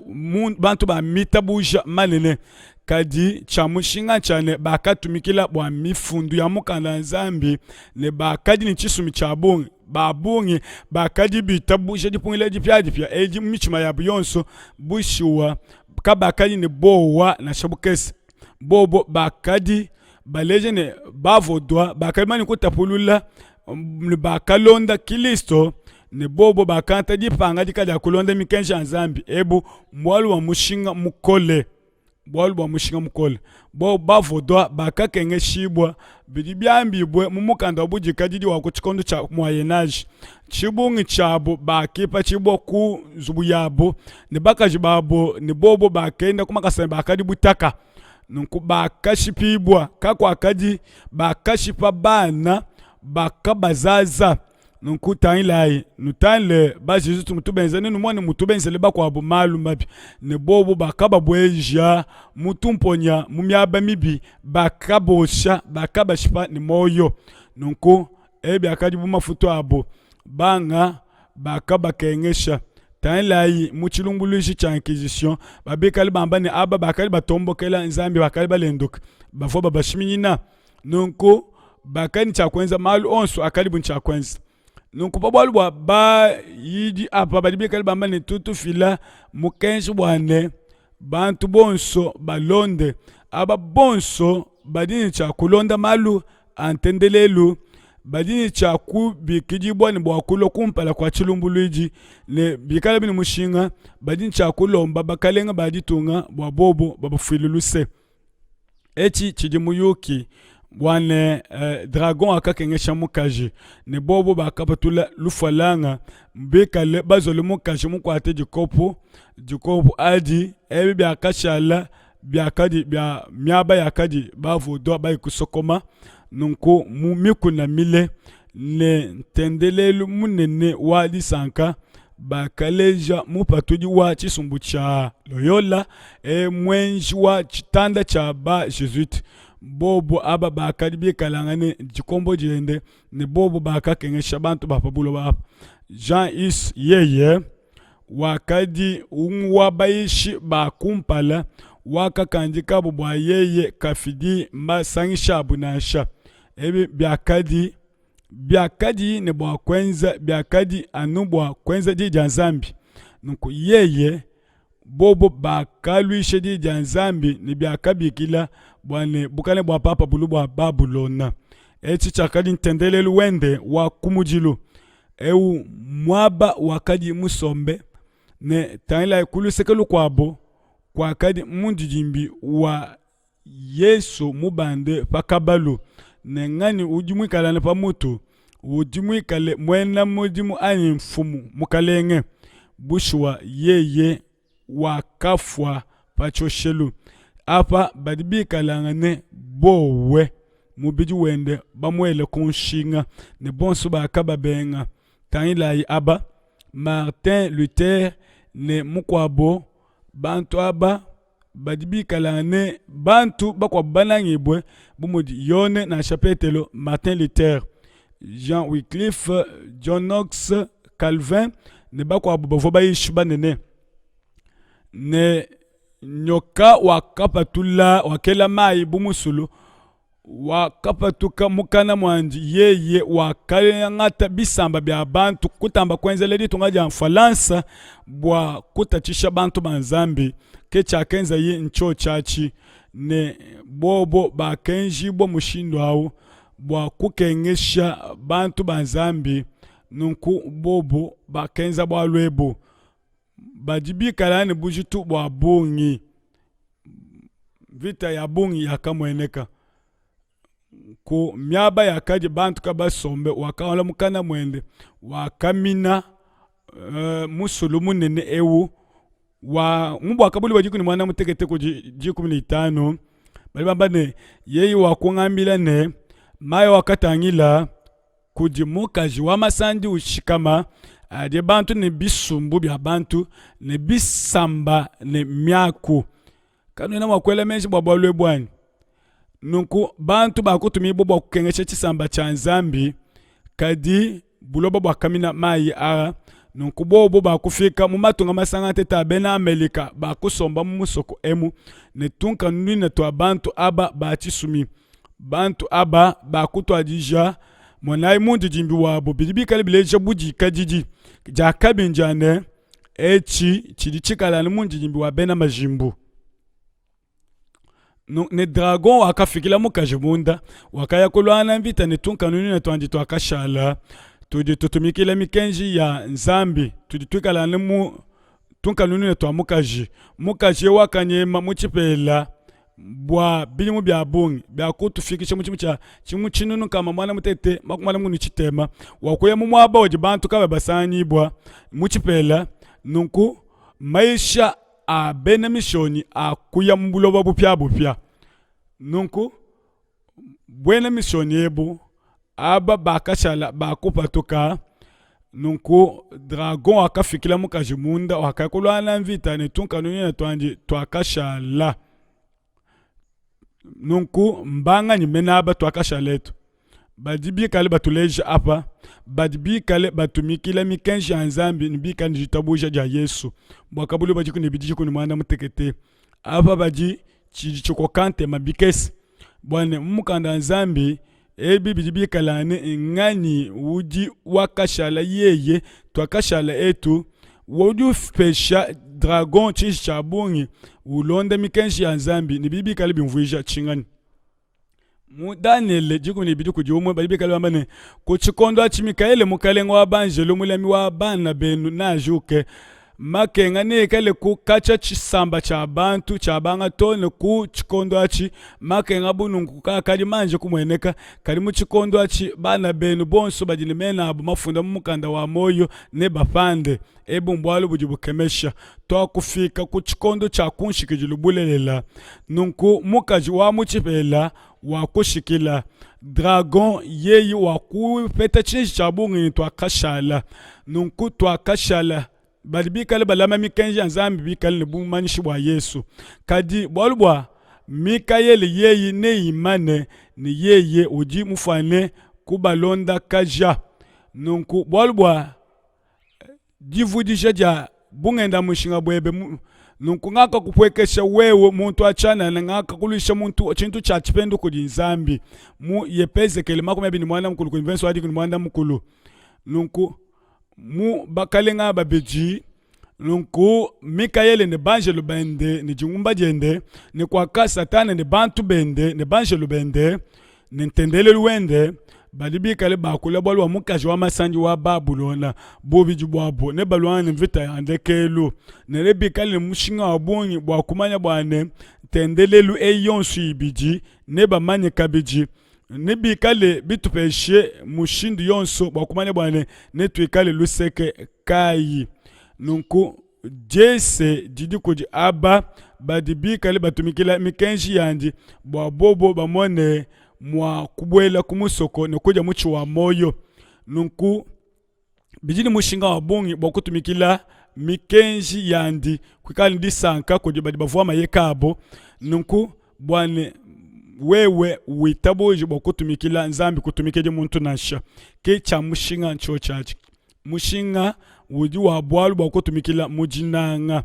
bantu ba mitabuja manene kadi chamushinga chane bakatumikila bwa mifundu ya mukanda nzambi ne bakadi ni chisumi chabungi babungi bakadi bitabusha dipungile dipya eji michima ya buyonso bushiwa kabakadi ne bowa na shabukesi bobo bakadi baleje ne bavodwa bakadi mani kutapulula ne bakalonda kilisto ne bobo bakanta dipanga dikada kulonda mikensha nzambi ebu mwalu wa mushinga mukole bwalu bwa mushinga mukole bo bavodwa bakakenge shibwa bidi byambibwe mumukanda bujika didi wa kuchikondo cha moyenage chibungi chabo bakipa chibwa ku zubu yabo ne bakaji babo ne bobo bakenda kumakasa bakadi butaka nunku bakashipibwa kakwa akadi bakashipa bana bakabazaza nunku tainlai nutanle bajizu tumutubenze nenu mwane mutubenze leba kwa bumalu mabi ne bobo bakaba bweja mutumponya mumyaba mibi bakabosha bakabashipa ni moyo nunku byakadi bumafuto abo banga baka bakengesha tanlayi muchilungulushi cha inquisition babikali bambane aba bakali batombokela nzambi bakali balenduka bafo babashiminyina nunku bakani chakwenza malu onso akali bunchakwenza nunku babwalu ba yidi apa badibikali bambane tutu fila mukenshi bwane bantu bonso balonde aba bonso badini chakulonda malu antendelelu badini chaku bikijibwa ni bwakulo kumpala kwa chilumbuluji ne bikala bini mushinga badini chakulomba bakalenga baditunga bwabobo babafiluluse echi chijimuyuki bwane dragon akakengesha mukaji ne bobo bakapatula lufalanga mbikale bazole mukaji mukwate jikopo adi ebi byakashala byakadi bya myaba yakadi bavudo bayikusokoma nunku mumikuna mile ne tendelelu munene wa lisanka bakaleja mupatuji wa chisumbu cha Loyola mwenji wa chitanda cha ba Jesuit bobo aba bakadi bikalangane jikombo jende ne bobo bakakengesha bantu bapabulo bapa Jean is yeye wakadi unwa baishi bakumpala wakakandika bubwa yeye kafidi masangisha abunasha ebi byakadi ne bwa kwenza byakadi anu bwa kwenza di janzambi nuko yeye bobo bakalwishe di janzambi ni byakabikila bwane bukale bwa papa bulu bwa babulona echi chakadi ntendelelu wende wa kumujilu eu mwaba wakadi musombe ne tanila ikulusekelu kwabo kwa kadi mundijimbi wa Yesu mubande pakabalu nengani ujimwikala na pamutu ujimwikale mwena mujimu ani mfumu mukalenge bushwa yeye wakafwa pachoshelu apa badibikalangane bowe mubiji wende bamwele kunshinga ne bonso bakaba benga tanila aba Martin Luther ne mukwabo bantu aba badibikalane bantu bakwa banangibwe bumudi yone na chapetelo Martin Luther Jean Wycliffe John Knox Calvin ne bakwa bavo bayishu banene ne nyoka wakapatula wakela mai bumusulu wakapatuka mukana mwanji yeye wakalangata bisamba bya bantu kutamba kwenzele ditunga ja mfalansa bwa kutachisha bantu banzambi kecha kenza ye ncho chachi ne bobo bakenji bo mushindo awo bwa kukengesha bantu banzambi nunku bobo bakenza bwa lwebo bajibikalane bujitu bwa bungi vita ya bungi yakamweneka ku myaba yakadi bantu kabasombe wakawala mukana mwende wakamina musulu munene ewu wa mubwa kabuli wajikuni mwana mutekete ku G15 bali bambane yeyi wakungambila ne mayo wakatangila kujimukaji wa masandi ushikama ade bantu ne bisumbu bya bantu ne bisamba ne myaku kanu na wakwela menshi bwabwalwe bwani nunku bantu bakutumi bobo kukengesha chisamba cha nzambi kadi bulobo bwakamina mai ara nunku bobo bakufika mumatunga masangante tabena Amerika bakusomba mumusoko emu netunka nune to abantu aba bachisumi bantu aba bakutwa dija monai mundi jimbi wabo bilibikali bileja buji kajiji jakabinjane echi chidichikala mundi jimbi wabena majimbu ne dragon wakafikila mukajimunda wakaya kulwana vita netunka nuni na twandi twakashala tudi tutumikile mikenji ya nzambi tudi twikala nemu tunka nuni na twamukaji mukaji wakanyema muchipela bwa bilimu bya bungi bya kutufikisha muchimucha chimuchinunu kama mwana mutete makumana muni chitema wakuya mumwaba waji bantu kaba basanyi bwa muchipela nunku maisha a bena misioni a kuya mbuloba bupya nunku bwena misioni ebu aba bakashala bakupatuka nunku dragon akafikila mukajimunda wakakulwana mvita netunka nuni na twandi twakashala nunku mbanga nyimena aba twakashaletu badi bikale batuleja apa badi bikale batumikila mikenji ya nzambi nibika njitabuja ja Yesu bwakabulu baji kunibidiji kuni mwana mutekete apa baji chichokokante mabikesi bwane mukanda nzambi ebi bidi bikalane ngani uji wakashala yeye twakashala etu wodu fesha dragon chishabungi ulonde mikenji ya nzambi nibibi kale bimvuisha chingani mu Daniel jikuni bidi kujumwe bali bikale bambane ku chikondo achi Mikaeli mukalengo wa banjelo mulami wa bana benu najuke makenga ne kale ku kacha chisamba cha bantu cha banga tone ku chikondo achi makenga bunungu kali manje kumweneka kali mu chikondo achi bana benu bonso bajini mena abu mafunda mukanda wa moyo ne bapande ebu mbwalu bujibukemesha to kufika ku chikondo cha kunshikijulubulelela nunku mukaji wa muchipela wa kushikila dragon yeyi wa kupeta chinshi cha bungi twakashala nunku twakashala bali bikale balama mikenji ya nzambi bikale ne bumanishi wa Yesu kadi bolbwa Mikaeli yeyi ne imane ni yeye uji mufane kubalonda kaja nunku bolbwa divudisha ja bungenda mushinga bwebe nunku ngaka kupwekesha wewe muntu achana na ngaka kulisha muntu chintu cha chipendo kudi nzambi mu yepeze kele makumi abini mwana mkulu kuinvenso hadi kuni mwana mkulu nunku mu bakalenga babeji nunku Mikaeli ne banjelo bende ne jingumba jende ne kwaka satana ne bantu bende ne banjelo bende ne ntendele luwende bali bikale bakule bolwa mukaji wa masanji wa Babulona bobiji bwabo ne balwana mvita yandekelu ne rebikale mushinga wabungi bwa kumanya bwane tendelelu eyonsu ibiji ne bamanye kabiji ne bikale bitupeshe mushindi yonso bwa kumanya bwane ne twikale luseke kayi nunku jese jidi kuji aba badi bikale batumikila mikenji yandi bwa bobo bamone mwa kubwela kumusoko ne kuja muchi wa moyo nunku bijini mushinga wa bungi bwa kutumikila mikenji yandi kwikali ndisanka kuji badi bavuwa mayekabo nunku bwane wewe witaboji bwa kutumikila nzambi kutumikeje muntu nasha ke cha mushinga ncho chachi mushinga uji wa bwalu bwa kutumikila mujinanga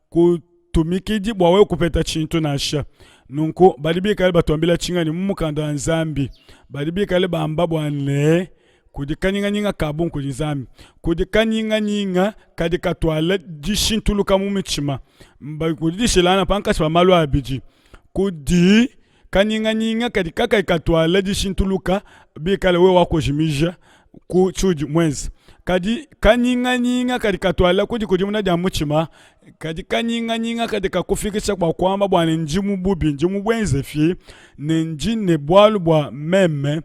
kutumikiji bwa wewe kupeta chintu nasha nunku bali bikale batuambila chingani mumukanda nzambi bali bikale bamba bwane kudikanyinga kabu kudi nzambi kudikanyinga kadi katwala jishintuluka mumichima mbali kudishilana pankasi pamalu abiji kudi kanyinga kadi kaka ikatwala jishintuluka bikale we wako jimija ku chuji mwenzi kadi kanyinga kadi katwala kudi muna jamuchima kadi kanyinga kadi kakufikisha kwa kwamba bwana njimu bubi njimu bwenze fi ne njine bwalu bwa meme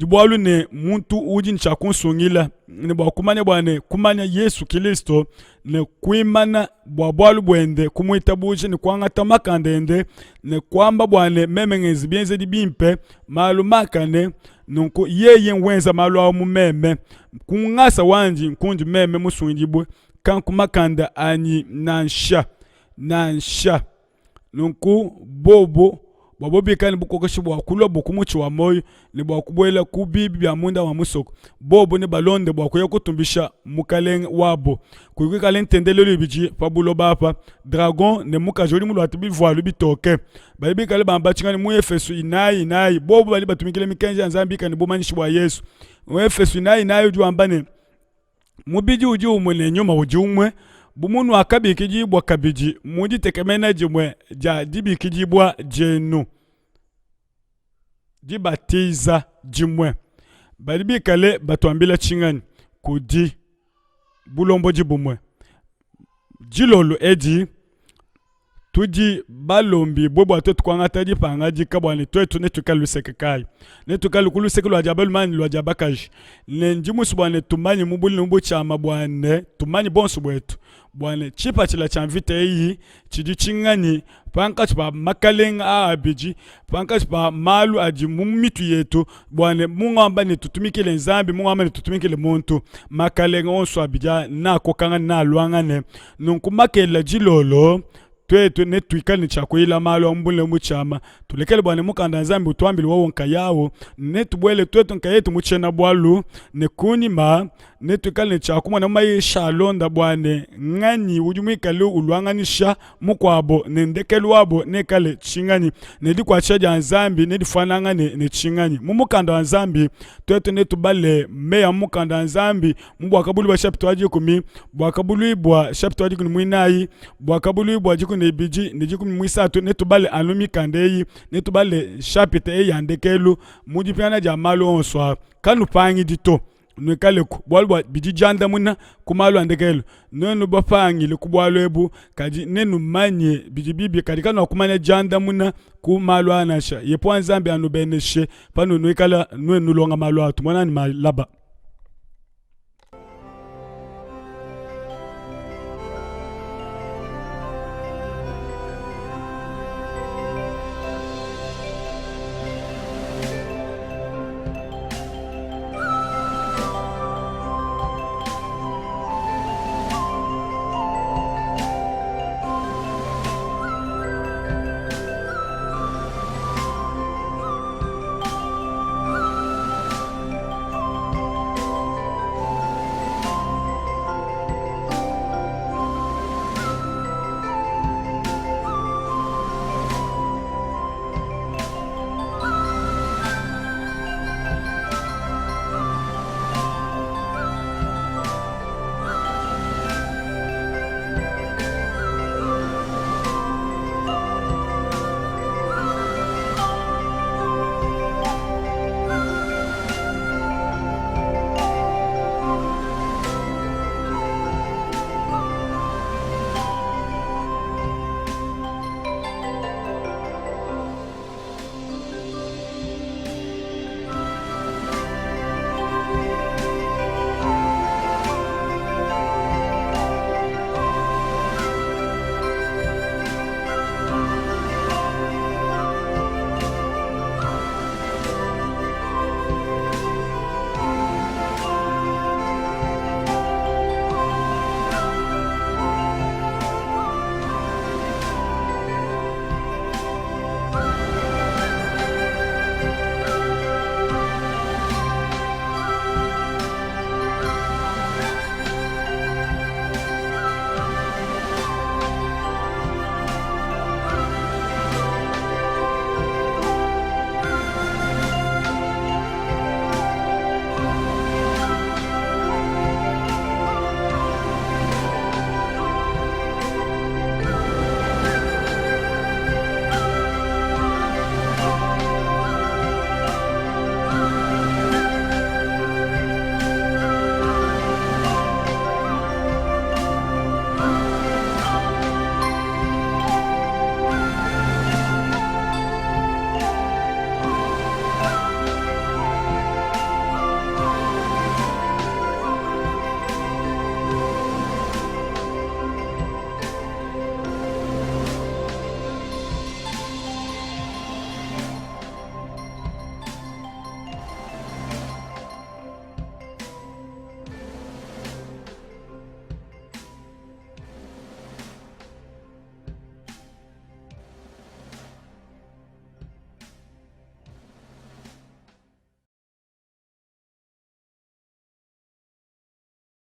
bwalu ne muntu uji ncha kunsungila ne bwa kumanya bwana kumanya Yesu Kristo ne kuimana bwalu bwende kumuita buje ne kwangata makandende ne kwamba bwana meme ngezi bienze di bimpe malu makane nunku yeye nwenza malu awu meme kungasa wanji nkundi meme musungibwe kanku makanda anyi nansha nunku bobo bikani bukokoshi bwa kulwa bukumuchi wa moyo ni bwa kubwela kubibi bya munda wa musoko bobo ne balonde bwa kuya kutumbisha mukaleng wabo kuyikale ntendelelo biji pabulo bapa dragon ne mukajoli mulu atibi voile bitoke bali bikale bamba chingani mu Efesu inayi bobo bali batumikile mikenja nzambi kani bomanishi bwa Yesu mu Efesu inayi ujuambane mubiji uji umwe nyuma uji umwe bumunu akabikiji bwa kabiji muji tekemena jimwe ja dibikiji bwa jenu dibatiza jimwe bali bikale batuambila chingani kudi bulombo jibumwe jilolo edi tuji balombi bobo atotu kwa ngata di pangaji kabwani twetu netukalu sekekai netukalu kulu sekelu ajabelu mani lu ajabakaji nenjimu subwane tumani mubuli numbu chama bwane tumani bonsu bwetu bwane chipa chila chamvite iyi chidi chingani panka chipa makalenga abiji panka chipa malu aji mumitu yetu bwane mungamba ni tutumikile nzambi mungamba ni tutumikile muntu makalenga onsu abija na kokanga na luangane nunkumakela jilolo twetu ne tuikali ni chakuila malo mbule muchama tulekele bwana mukanda nzambi utwambili wawo nka yawo ne tubwele twetu nka yetu muchena bwalu ne kunima ne tuikali ni chakumwa na maisha alonda bwane ngani ujumikali ulwanganisha mukwabo ne ndekelu wabo ne kale chingani ne di kwa chaja nzambi ne di fananga ne chingani mumukanda nzambi twetu ne tubale meya mukanda nzambi mbwakabulu ba chapter waji kumi bwakabulu ibwa chapter waji kuni mwinayi bwakabulu ibwa jiku ne biji ne jiku mwisatu ne tubale anumi kandeyi ne tubale chapter e yandekelu mujipiana jamalo onswa kanu pangi dito nwekale bwalwa biji janda muna kumalo andekelu nenu bapangi le kubwalo ebu kaji nenu manye biji bibi kadika no kumanya janda muna kumalo anasha yepo nzambi anubeneshe pano nwekala nwenu longa malo atu mwana ni malaba